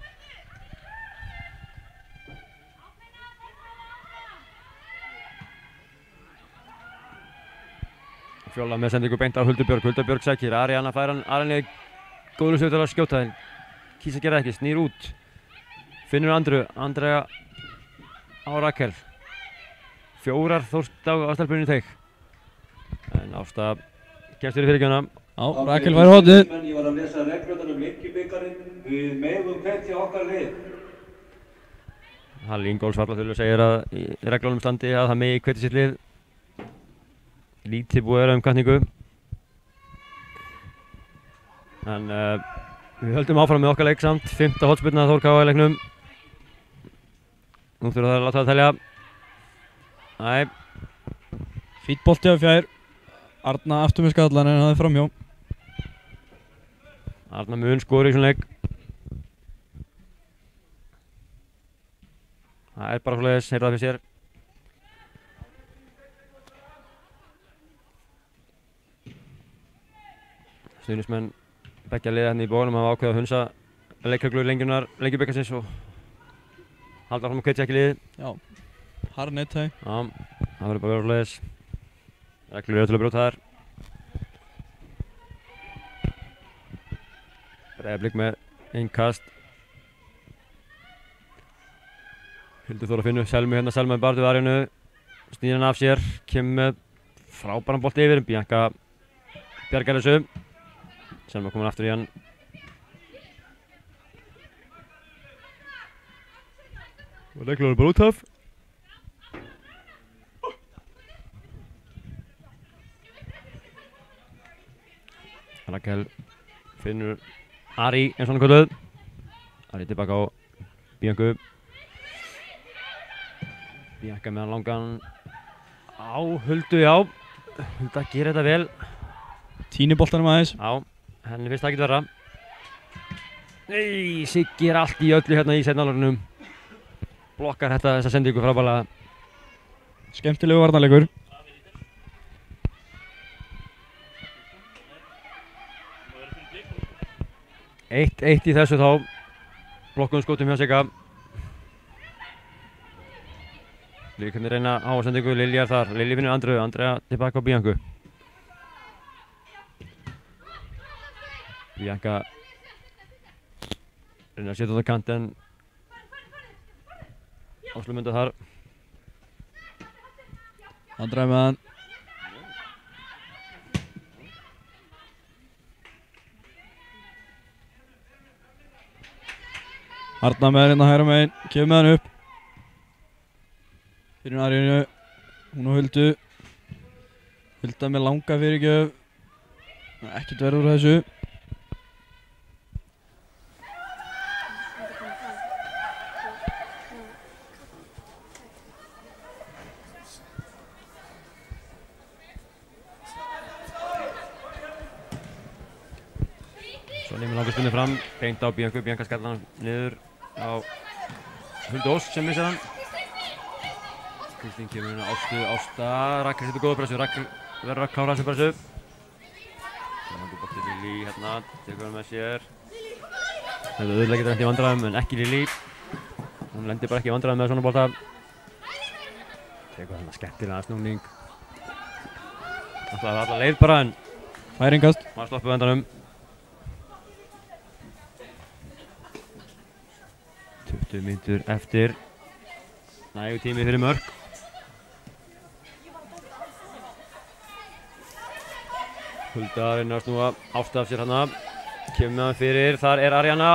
Fjóla með sendingu beint á Huldu Björg. Hulda Björg sækir, Aríana fær hann. Aríana góður sig til að skjóta. Kýs að gera ekki, snýr út. Finnur Andrea á Rakel. 4 Þórst á stelpunni í teig. En Ásta kemst fyrir fyrirgjöfuna. Já, Rakel fær hótið. Ég var að lesa reglurnar Lengjubikarin. Við megum hvetja okkar lið. Halli Ingólfs Vallaþulu segir að í reglunum standi að það megi hvetja sitt lið. Lítið búið að katningu. En við höldum áfram með okkar leik samt. 5. hornspyrna Þór K. í leiknum. Nú þurfa það að láta það telja. Nei. Fýtt bolti af Fjær. Arna aftur með skallan en það er framhjá. Arna mun skori í svona leik. Það er bara svoleiðis, heyrðu það fyrir sér. Stuðningsmenn beggja liða hérna í bóðunum hafa ákveðið að hunsa leikreglur Lengjubikarsins og halda áfram að hvetja ekki liðið. Já, harð nettæg. Já, það verður bara að vera svoleiðis. Reglur eru til að brjóta þær. Breiðablik með innkast. Hildur Þóra Finnu, Selmu hérna, Selma með barðu við Aríunu. Snýr hann af sér, kemur með frábæran bolti yfir. Bianca bjargar þessu. Selma komin aftur í hann. Og reglur eru bara út af. Rakel finnur Ari eins og hann kölluð. Ari tilbaka á Biancu. Bianca með hann langan á Huldu, já. Hulda gerir þetta vel. Týnir boltanum aðeins. Já, henni finnst það ekkert verra. Nei, Siggi er allt í öllu hérna í seinni hálfleiknum. Blokkar þessa sendingu frábærlega. Skemmtilegu varnarleikur. Eitt í þessu þá. Blokkuðum skotum hjá Sigga. Líkarnir reyna á sendingu, Lilja er þar. Lilja finnur Andrea tilbaka á Biancu. Bianca reyna að setja út á kant en Áslumunda þar. Andrea með hann. Arna með hérna hægra megin, kemur með hann upp. Fyrir Aríunu, hún og Huldu. Hulda með langa fyrirgjöf. Ekkert verður úr þessu. Svo nefnir langur spunni fram, beint á Biancu. Bianca skallar hann niður á Huldu Ósk sem missir hann. Kristín kemur hérna Ásta. Rakel setur góða pressu. Rakel verður að klára þessu pressu. Langur bolti Lili hérna, tekur hann með sér. Það er auðvitað getur hendt í vandræðum en ekki Lili. Hún lendir bara ekki í vandræðum með svona bolta. Tekur hérna skemmtilega snúning. Það var alla leið bara en Færingast. maður stoppuð endanum. 20 mínútur eftir. Nægur tími fyrir mörk. Hulda reynir að snúa Ásta af sér hana. Kemur með hann fyrir, þar er Arjana.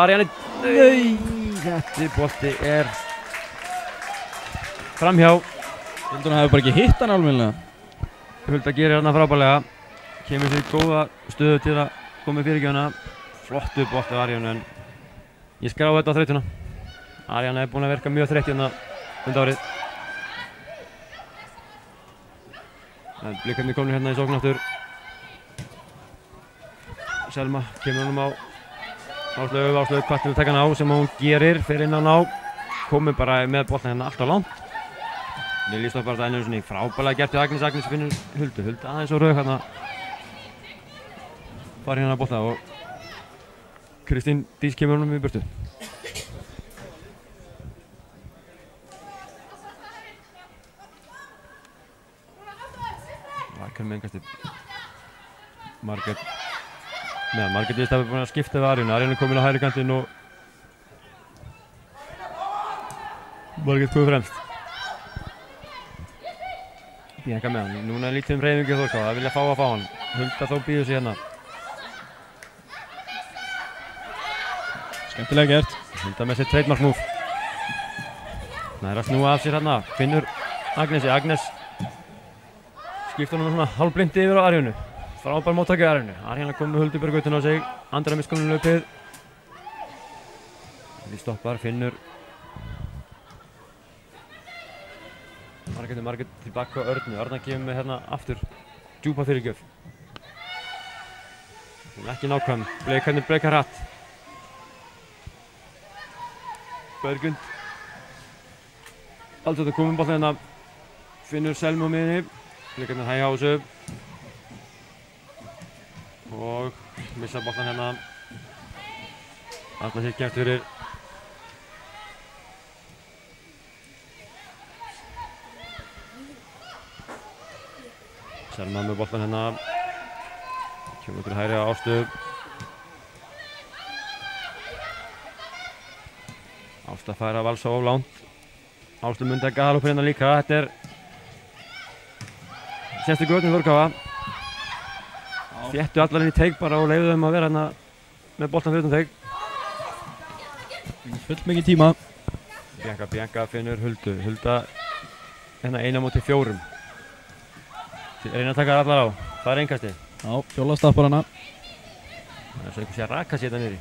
Þetta bolti er framhjá. Heldur hann hefur bara ekki hitt hann almennilega. Hulda gerir hana frábærlega. Kemur sér í góða stöðu til að koma í fyrirgjöfuna. Flottu bolti af Arjanu en ég skrái þetta á þreytuna. Arjana er búin að verka mjög þreytt hérna árið. En Blikarnir komnir hérna í sókn aftur. Selma kemur honum á Áslaugu hvað til að taka hann á sem hún gerir, fer inn á ná, komur bara með boltan hérna allt á langt. Lilji stoppar þetta einu sinni, frábærlega gert til Agnes finnur Huldu aðeins og rauð hérna. Fari hérna að bolta og Kristín Dís kemur honum í burtu. Rakel með engasti Margrét Vist hafi búin að skipta við Arjunu. Arjunu komin á hægri kantinn og Margrét komið fremst. Bianca með hann. Núna er lítið hreyfingu Þórká. Það vilja fá hann. Hulda þó býður sig hérna. Skemmtilega gert. Hulda með sitt trademark move. Nær að snúa af sér hérna. Finnur Agnesi. Agnes skipta hann svona hálfblindi yfir á Arjunu. Frábær móttakið Arjunu. Arjana kom með Huldu Björgautin á sig. Andra miskominn löpið. Við stoppar, Finnur. Margrét tilbaka á Örnu. Örna kemur með hérna aftur. Djúpa fyrirgjöf. Ekki nákvæm. Blikarnir breyka hratt. Bergund. Allt þetta komum boltan hérna. Finnur Selmu á miðinni. Blikarnir hægja á þessu. Og missa boltan hérna. Arna sér kemst fyrir. Selma með boltan hérna. Kemur til hægri á Ástu. Ásta fær að valsa of langt. Ástu myndi að galoppa hérna líka. Þetta er sérstu götun Þórkáa. Þéttu allar inn í teig bara og leiðu þeim að vera hérna með boltan fyrir utan teig. Full mikið tíma. Bianca finnur Huldu. Hulda hérna 1 á móti 4. Reyna að taka allar á. Það er einkasti. Já, Fjóla stappar hana. Það er svo einhver sé að raka sér þetta niðri.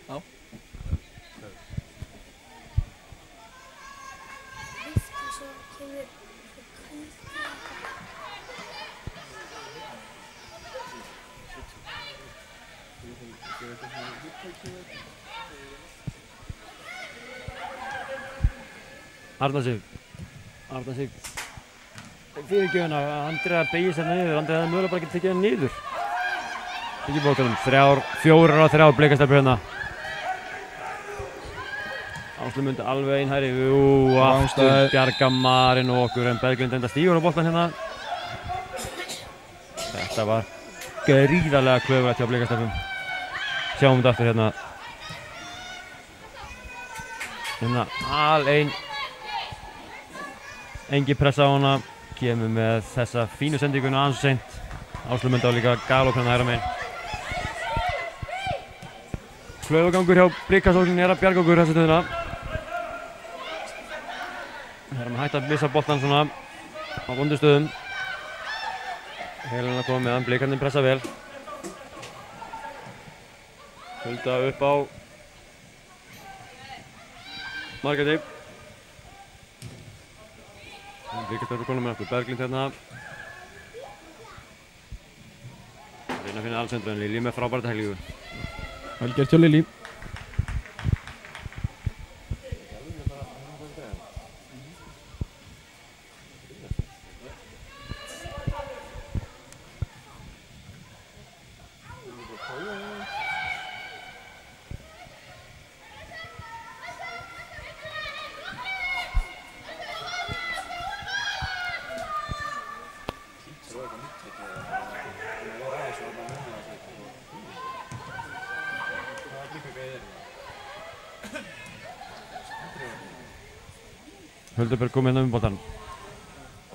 Já. Arna Sig fyrirgjöfuna, Andrea beygir sér niður, Andrea hefði mögulega bara ekki tekið hann niður. Ekki bókunum, 4 á 3 Blikastelpur hérna. Áslu myndi alveg einhæri, aftur bjarga Marin og okkur en Berglind enda stígur á boltan hérna. Þetta var gríðarlega klöfulegt hjá Blikastelpum. Sjáum þetta aftur hérna. Hérna alein. Engin pressa á hana, kemur með þessa fínu sendinguna aðeins og seint. Áslu myndi á líka galoppan hægra megin. Klaufagangur hjá Blikasólkinni er að bjarga okkur þessa stöðuna. Það erum hægt að missa boltan svona á vondu stöðum. Helena kom meðan, Blikarnir pressa vel. Hulda upp á Margréti. Blikastelpur konum með aftur, Berglind hérna. Reyna að finna allsendra en Lilji með frábæra tæklingu. Vel gert hjá Lilji. Hulduberg kom hérna boltan.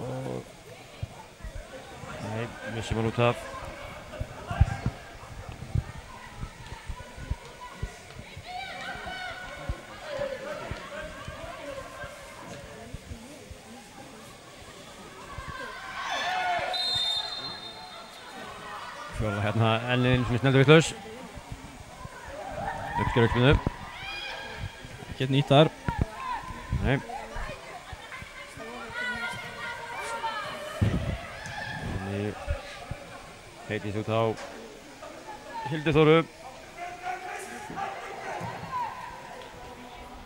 Og... Nei, missum hann út af. Fjóla hérna enniðinn sem sneldur vitlaus. Uppskjörökslinu. Ekkert nýtt þar. Nei. Heitís út á Hildi Þóru.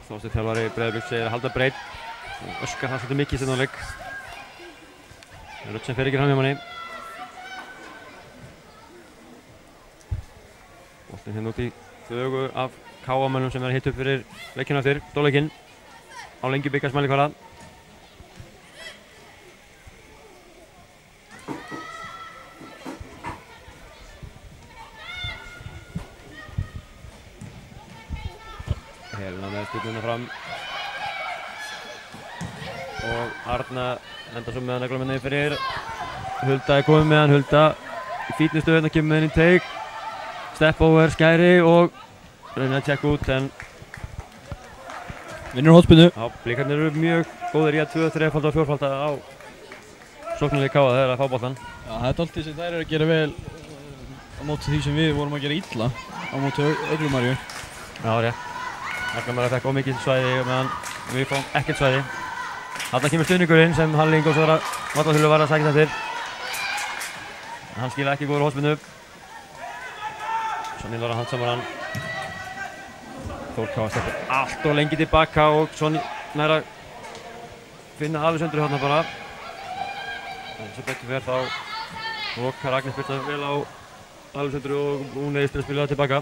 Þorsteinn þjálfari Breiðabliks segir að halda breytt. Öskar hann svolítið mikið í seinni hálfleik. Rödd sem fer ekki fram hjá manni. Boltinn hérna út í þögu af KA-mönnum sem er að hitta upp fyrir leikinn eftir, stórleikinn á Lengjubikarsmælikvarða. Helena með spilnuna fram og Arna enda svo með hann að glömma niður fyrir. Hulda er komið með hann, Hulda í fítnistu kemur með hann í teik. Step over, skæri og reynir að tjekka út en vinnur hótspinnu. Já, blikarnir eru mjög góðir í að 2, 3 og 4 á sóknarleik KA þegar að fá boltan. Já, það er alltaf sem þær eru að gera vel á móti því sem við vorum að gera illa á móti Ögrumarju. Já, rétt. Ögrumarja fekk ómikið svæði meðan við fáum ekkert svæði. Þarna kemur stuðningurinn sem Halli Ingólfsson Vallathullu var að sækja eftir. Hann skilaði ekki góður hótspinnu. Sonny Lára handsamar hann. Þór KA sleppur allt og lengi tilbaka og Sonny nær að finna Alexöndru þarna bara. En sem betur fer þá lokar Agnes Birta vel á Alexöndru og hún er til að spila það tilbaka.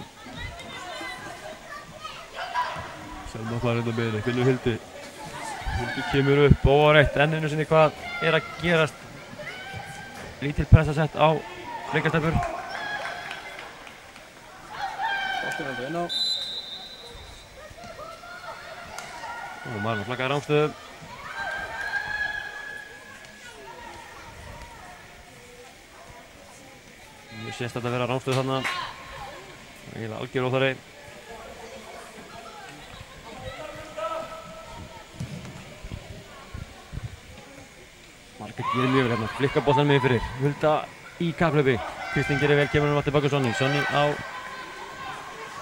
Selma farin á miðjunni, finnur Hildi. Hildi kemur upp óáreitt enn einu sinni hvað er að gerast. Lítil pressa sett á leikastelpur. Boltinn inn á. Og Marlon flaggaði rangstöðu. Mjög sérstætt að vera rangstöðu þarna. Eiginlega algjör óþarfi. Margrét gerir mjög vel hérna. Flikkar boltann megin fyrir. Hulda í kapphlaupi. Kristín gerir vel, kemur hann tilbaka Sonny. Sonny á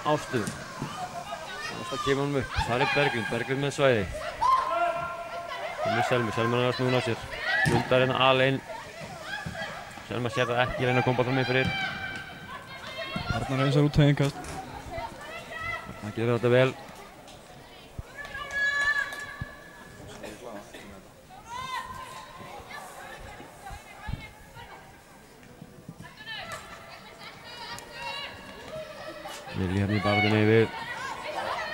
Ástu. Það kemur hann upp. Það er Berglind með svæði. Selma er að snúna á sér. Hulda er hérna alein. Selma sér það ekki, reyna að koma boltann megin fyrir. Arnar reynsar út hæginkast. Það gerir þetta vel. Lilli hérna í barðinni við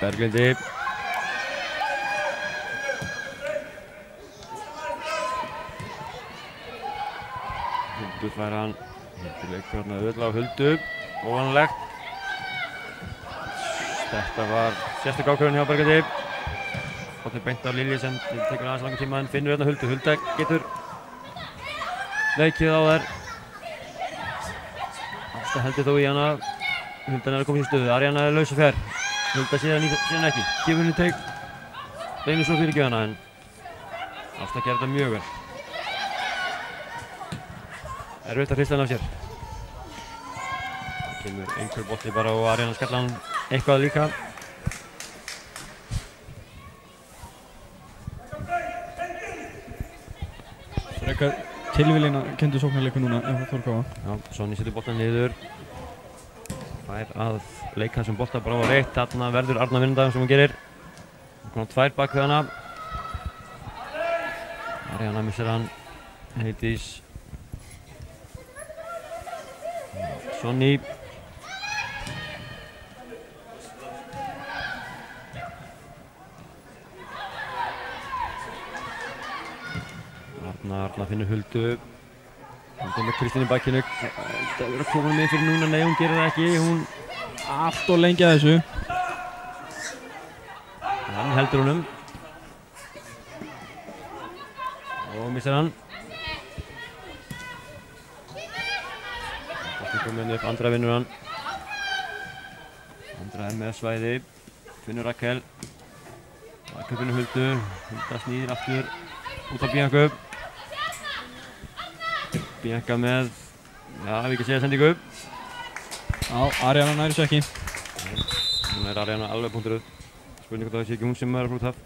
Berglindi. Huldu fær hann. Huldu leikur hérna öll á Huldu. Óvanlegt. Þetta var sérstök ákvörðun hjá Berglindi. Boltinn beint á Lilli sem tekur aðeins langan tíma en finnur hérna Huldu. Hulda getur leikið á þær. Ásta heldur þó í hana. Hulda er að koma í stöðu, Arjana er laus og fer. Hulda síðan ekki, gefur henni teik. Reynir svo fyrirgefana en Ásta gerir þetta mjög vel. Erfitt að hrista hann af sér. Það kemur einhver bolti bara og Arjana skalla hann eitthvað líka. Frekar tilviljun að kendu sóknarleiku núna ef það Þór KA. Já, Sonny setur boltan niður. Fær að leika þessum bolta bara á reitt. Þarna verður Arna vinnandagum sem hún gerir. Það konar 2 bak við hana. Arjana missir hann. Heitís. Sonny. Arna finnur Huldu. Huldu með Kristín í bakkinu. Það verður að koma með fyrir núna. Nei, hún gerir það ekki. Hún allt og lengi að þessu. Hann heldur honum. missir hann. Boltinn kominn upp, Andra vinnur hann. Andra með svæði, finnur Rakel. Rakel finnur Huldu, Hulda snýr aftur út á Bianca. Bianca með, við ekki segja sendingu. Já, Ariana næri svo ekki. Núna Ariana alveg punktur upp. Spurning hvort það sé ekki hún sem út af.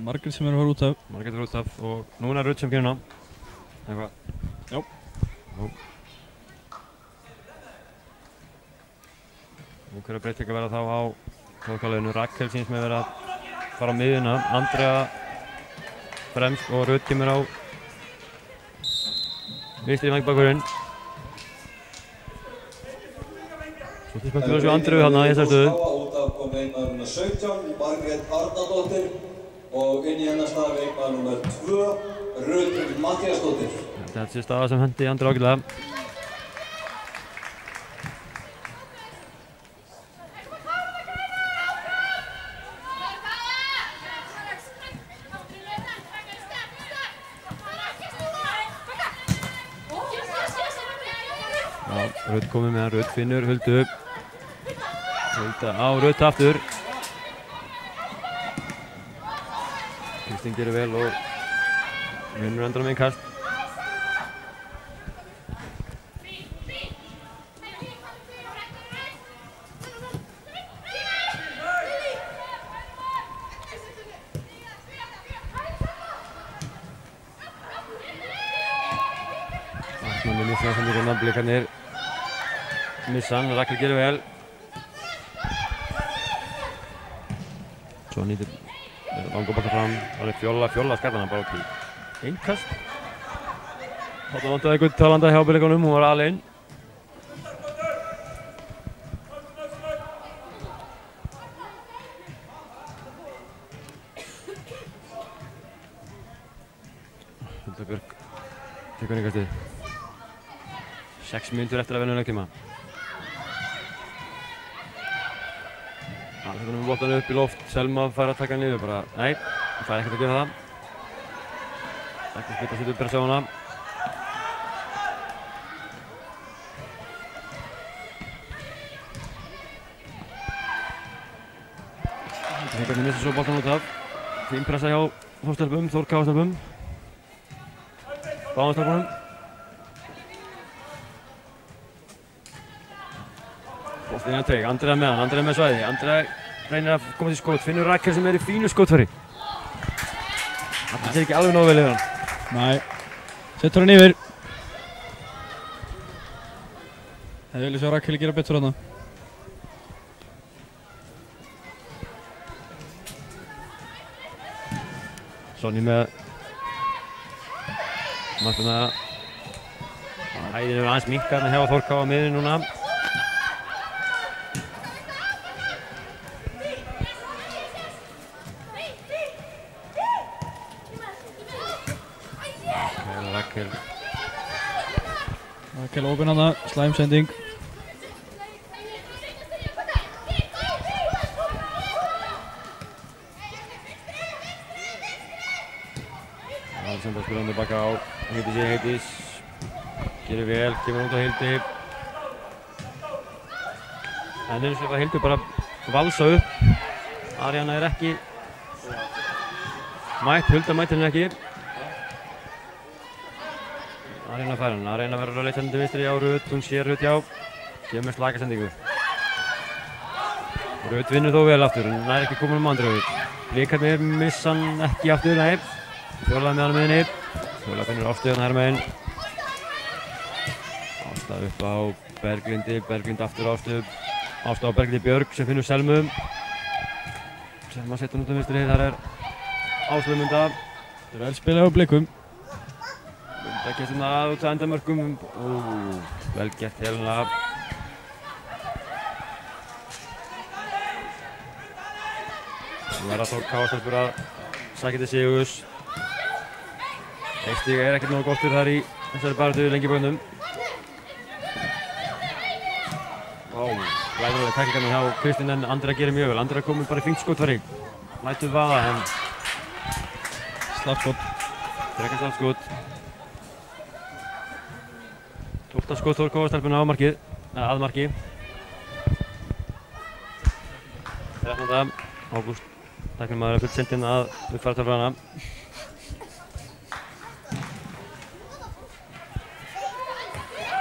Margrét sem fara út af. Margrét út af og núna Rudd sem kemur ná. Eitthvað? Já. Og hverja breytingar verða þá á þórkálauðinu? Rakel sýnist með vera að fara á miðjuna. Andrea fremst og Rudd kemur á vinstri vængbakurinn. Svolítið spennt fyrir að sjá Andreu þarna í þessari stöðu. Út af kom leikmaður nr. 17, Margrét Arnardóttir og inn í hennar stað leikmaður nr. 2, Rudd Matthíasdóttir. Þetta er þessi staða sem hendi Andreu ágætlega. Rudd komið með hann, Rudd finnur Huldu. Hulda á Rudd aftur. Kristín gerir vel og vinnur Andra með innkast. Vatnarnir missa sem líka nafnblikarnir. Missa hann, Rakel gerir vel. Svo nýtir vangabolta fram, það er fjóla skartan hann bara út í innkast. Þarna vantaði einhvern talanda hjá Breiðablikunum, hún var aleinn. Hulda Björk tekur innkastið. 6 mínútur eftir að venja leiktíma. Þetta með boltan upp í loft, Selma fær að taka hann niður bara. Nei, hún fær ekkert að gera það. Ekki spilta að setja upp pressa á hana. Haukarnir missa svo boltan út af. Fín pressa hjá Þórstelpum, Þór K-stelpum. Báðum stelpunum. Boltinn í teig, Andrea með hann, Andrea með svæði. Andrea reynir að koma til skot, finnur Rakel sem er í fínu skotfæri. Þetta sé ekki alveg nógu vel yfir hann. Nei, setur hann yfir. Það vilja sjá Rakel gera betur þarna. Sonny með Martina. Hæðin er aðeins minnkað með hjá Þór K á miðjunni núna. Rakel opinn hana, slæmsending. Alexandra spilandi baka á Heiðdís. Gerir vel, kemur út á Hildi. En eins og Hildi bara valsa upp. Ariana er ekki mætt, Hulda mættir henni ekki. Ariana fær hann, Ariana verður að leita henni til vinstri á Rudd, hún sér Rudd hjá. Kemur með slaka sendingu. Rudd vinnur þó vel aftur, hún nær ekki komin um Andreu. Blikarnir missa hann ekki aftur, nei. Fjóla með hann miðinni. Fjóla finnur Ástöðuna her meginn. Ásta upp á Berglindi, Berglind aftur Ástöð. Ásta á Berglindi Björg sem finnur Selmu. Selma setur hann út á vinstri, þar er Ástöð Munda. Þetta er vel spilað á Blikum. Munda kemst hérna að út að endamörkum. Vel gert Helena. Nú verða Þór K-stelpur að sækja til sigurs. Eitt stig er ekkert nógu gott fyrir þar í þessari baráttu lengi í bögnum. Glæfurlega tæklingarna hjá Kristinn en Andrea gerir mjög vel. Andrea komið bara í fínt skotfæri. Lætur vaða en Slagskot. Frekar slagskot. 12. skot Þórkóa-stelpuna á markið, að marki. 13. Ágúst tæknimaður er fullt sendinn að uppfæra tölfræðina.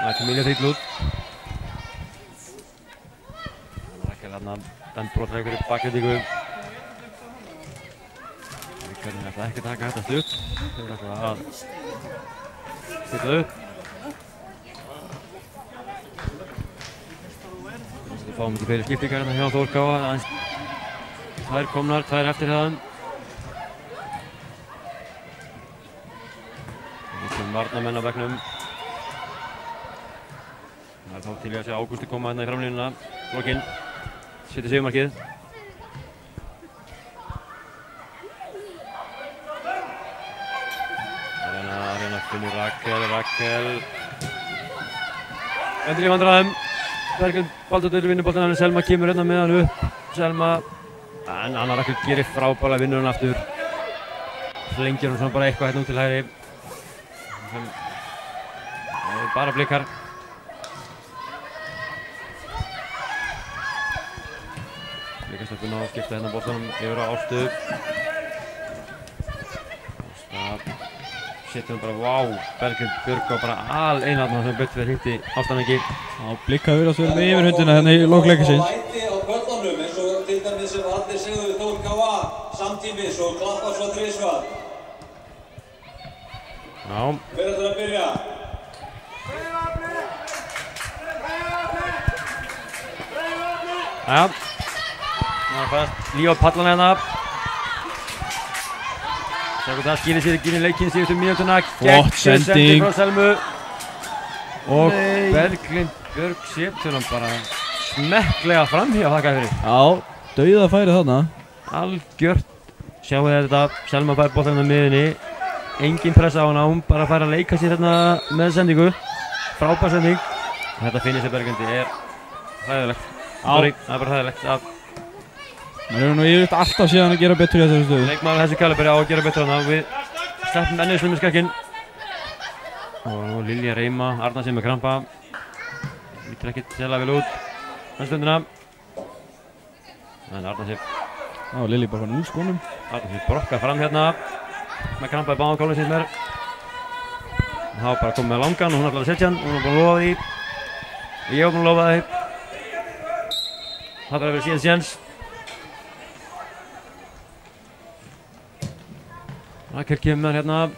Lætur Milja þýll út. Rakel þarna dæmt brotleikur í bakvendingu. Ríkharður ætla ekki að taka þetta stutt. Þeir ætla að stilla upp. Við fáum ekki fleiri skiptingar hérna hjá Þórkáa. Tvær komnar, tvær eftir það. Við komum varnarmenn á bekknum. Það er þá til að sjá Ágústi koma hérna í framlínuna. Lokinn. Setur sigurmarkið. Reyna að finna Rakel. Endur í vandræðum. Berglind Baldardóttir vinnur boltann en Selma kemur hérna með hann upp. Selma, en Anna Rakel gerir frábærlega vinnur hann aftur. Flengir hún svona bara eitthvað hérna út til hægri. Bara blikkar. Blikastelpun á að skipta hérna boltanum yfir á Ástu. Ásta setur hún bara, Berglind Björg á bara alein þarna sem betur fyrir hitti Ástan ekki. Blikka virðast vera með yfirhundina hérna í lok leiksins. Læti á köllunum eins og til dæmis sem allir segðu Þórkáa samtímis og klappa svo þrisvar. Já. Hver ætlar að byrja? Jæja. Það er fast líf á pallan hérna. Sjá hvað það skýrir sér ekki inn í leikinn síðustu mínútuna. Flott sending frá Selmu. Og Nei. Berglind Björg setur hann bara smekklega framhjá þakka fyrir. Já, dauðafæri þarna. Algjört. Sjáu þetta, Selma fær boltann á miðunni. Engin pressa á hana, hún bara fær að leika sér hérna með sendingu. Frábær sending. Þetta finnir sér Berglindi hræðilegt. Sorry, það er bara hræðilegt. Maður hefur nú yfirleitt alltaf síðan að gera betur í þessari stöðu. Leikmaður þessu kaliberi á að gera betur hana. Við sleppum ennið með skrekkinn. Og Lilja Reima, Arna sem með krampa. Lítur ekkert sérlega vel út stundina. En Arna sem Lilji bara fann úr skónum. Arna sem brokkar fram hérna með krampa í báðum kólinn síns mér. Og þá bara komið með langan og hún ætlaði að setja hann. Hún var búin að lofa því. Ég var búin að lofa því. Það verður síðan séns. Rakel kemur hérna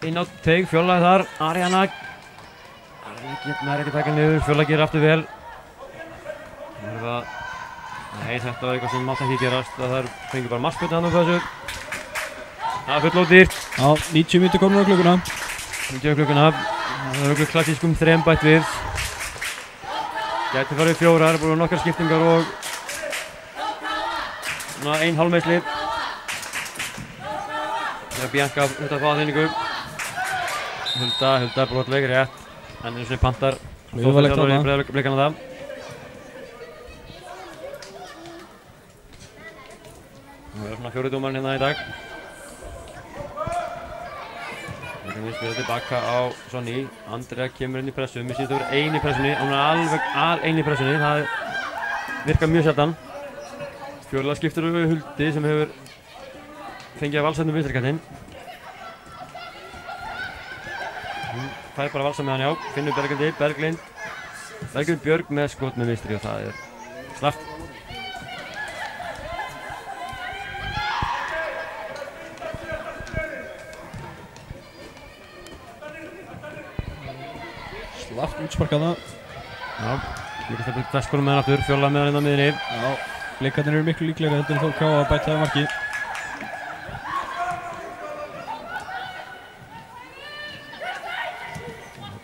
inn á teig, Fjóla er þar, Ariana nær ekki taka niður, Fjóla gerir aftur vel. Nei, þetta var eitthvað sem mátt ekki gerast, það fengi bara markspyrnu hann þessu. Það er full og dýrt. Já, 90 mínútur komur á klukkuna. 90 á klukkuna, það er okkur klassískum 3 bætt við. Gæti farið 4, búið nokkar skiptingar og ein hálfmeiðsli. Bianca út af faðaþynningu. Hulda brotleg rétt. En einu sinni pantar. Viðvalegt þarna. Blikana það. Það er svona 4 dómarinn hérna í dag. Við spila tilbaka á Sonny. Andrea kemur inn í pressu. Mér sýnst að vera ein í pressunni. Hún er alveg ein í pressunni. Það virkar mjög sjaldan. Fjóla skiptir við Huldi sem hefur fengið að valsa með vinstrikantinn. Hún fær bara að valsa með hann, já. Finnur Berglind Björg með skot með vinstri og það er slappt. Slappt útsparkaða. Já, líka stefnir dagskólum með hann aftur, Fjóla með hann inn á miðinni. Já, leikarnir eru miklu líklegri heldur en Þórkáa að bæta það marki.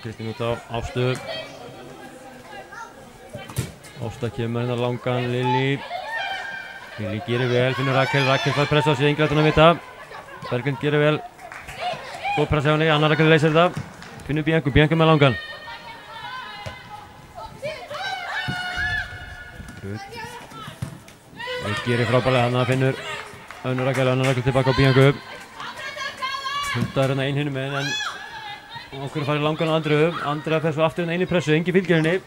Kristín út á Ástu. Ásta kemur hérna langan, Lilji gerir vel, finnur Rakel fær pressa á sig, enginn lætur hann að vita. Berglind gerir vel, góð pressa á henni, Anna Rakel leysir þetta. Finnur Bianco með langan. Rut gerir frábærlega, hann finnur Önnu Rakel tilbaka á Bianco. Hulda hérna einn hinum megin en okkur farið langan á Andreu. Andrea fer svo aftur hérna einn í pressu, engin fylgir henni.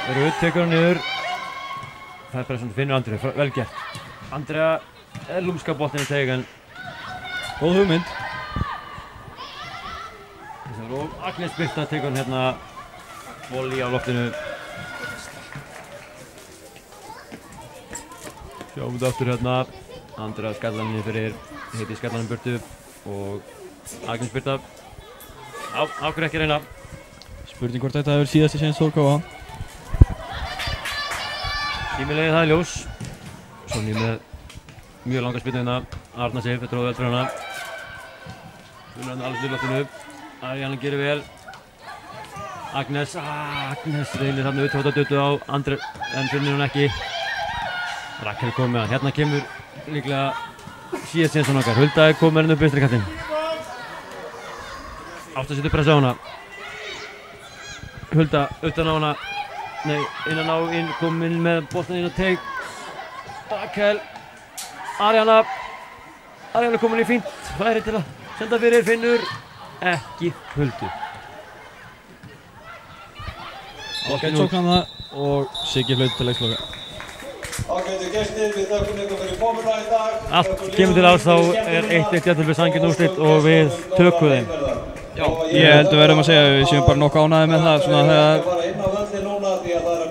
Rut tekur hann niður. Það er bara svona finnur Andreu, vel gert. Andrea lúmska boltinn í teig en Góð hugmynd. Og Agnes Birta tekur hann hérna volley á loftinu. Sjáum við aftur hérna. Andrea skallar hann niður fyrir Heidi skallar hann burtu og Agnes Birta á hverju ekki reyna. Spurning hvort þetta hefur síðasti séns Þórkáa. Tímilegið það í ljós. Sonja með mjög langa spilnu hérna. Arna Sif, þetta tróði vel fyrir hana. Hún er hann alls í loftinu. Ariana gerir vel. Agnes reynir hann auðvitað dötu á Andreu en finnir hún ekki. Rakel kom með hann. Hérna kemur líklega síðast séns okkar. Hulda er komið hérna upp vinstri kantinn. Ásta setur pressa á hana. Hulda utan á hana. Nei, innan á inn, komin með boltan inn á teig. Rakel. Ariana komin í fínt færi til að senda fyrir, finnur ekki Huldu. Ágætt sókn þarna og Siggi flaut til leiksloka. Ágætu gestir, við þökkum ykkur fyrir komuna í dag. Allt kemur til alls, þá er 1-1 jafnvel sanngjarn úrslit og við tökum þeim. Já, ég held að verðum að segja að við séum bara nokkuð ánægðir með það svona þegar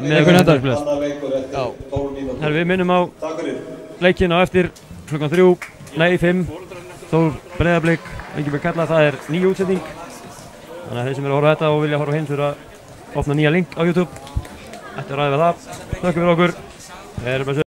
með einhvern hendarblöð. Við minnum á leikinn á eftir klukkan 5, Þór Breiðablik, Ingibjörg Kalla, það er ný útsending. Þannig að þeir sem eru að horfa á þetta og vilja horfa hinn þurfa að opna nýja link á YouTube. Þetta er ræðið við það. Þökkum fyrir okkur.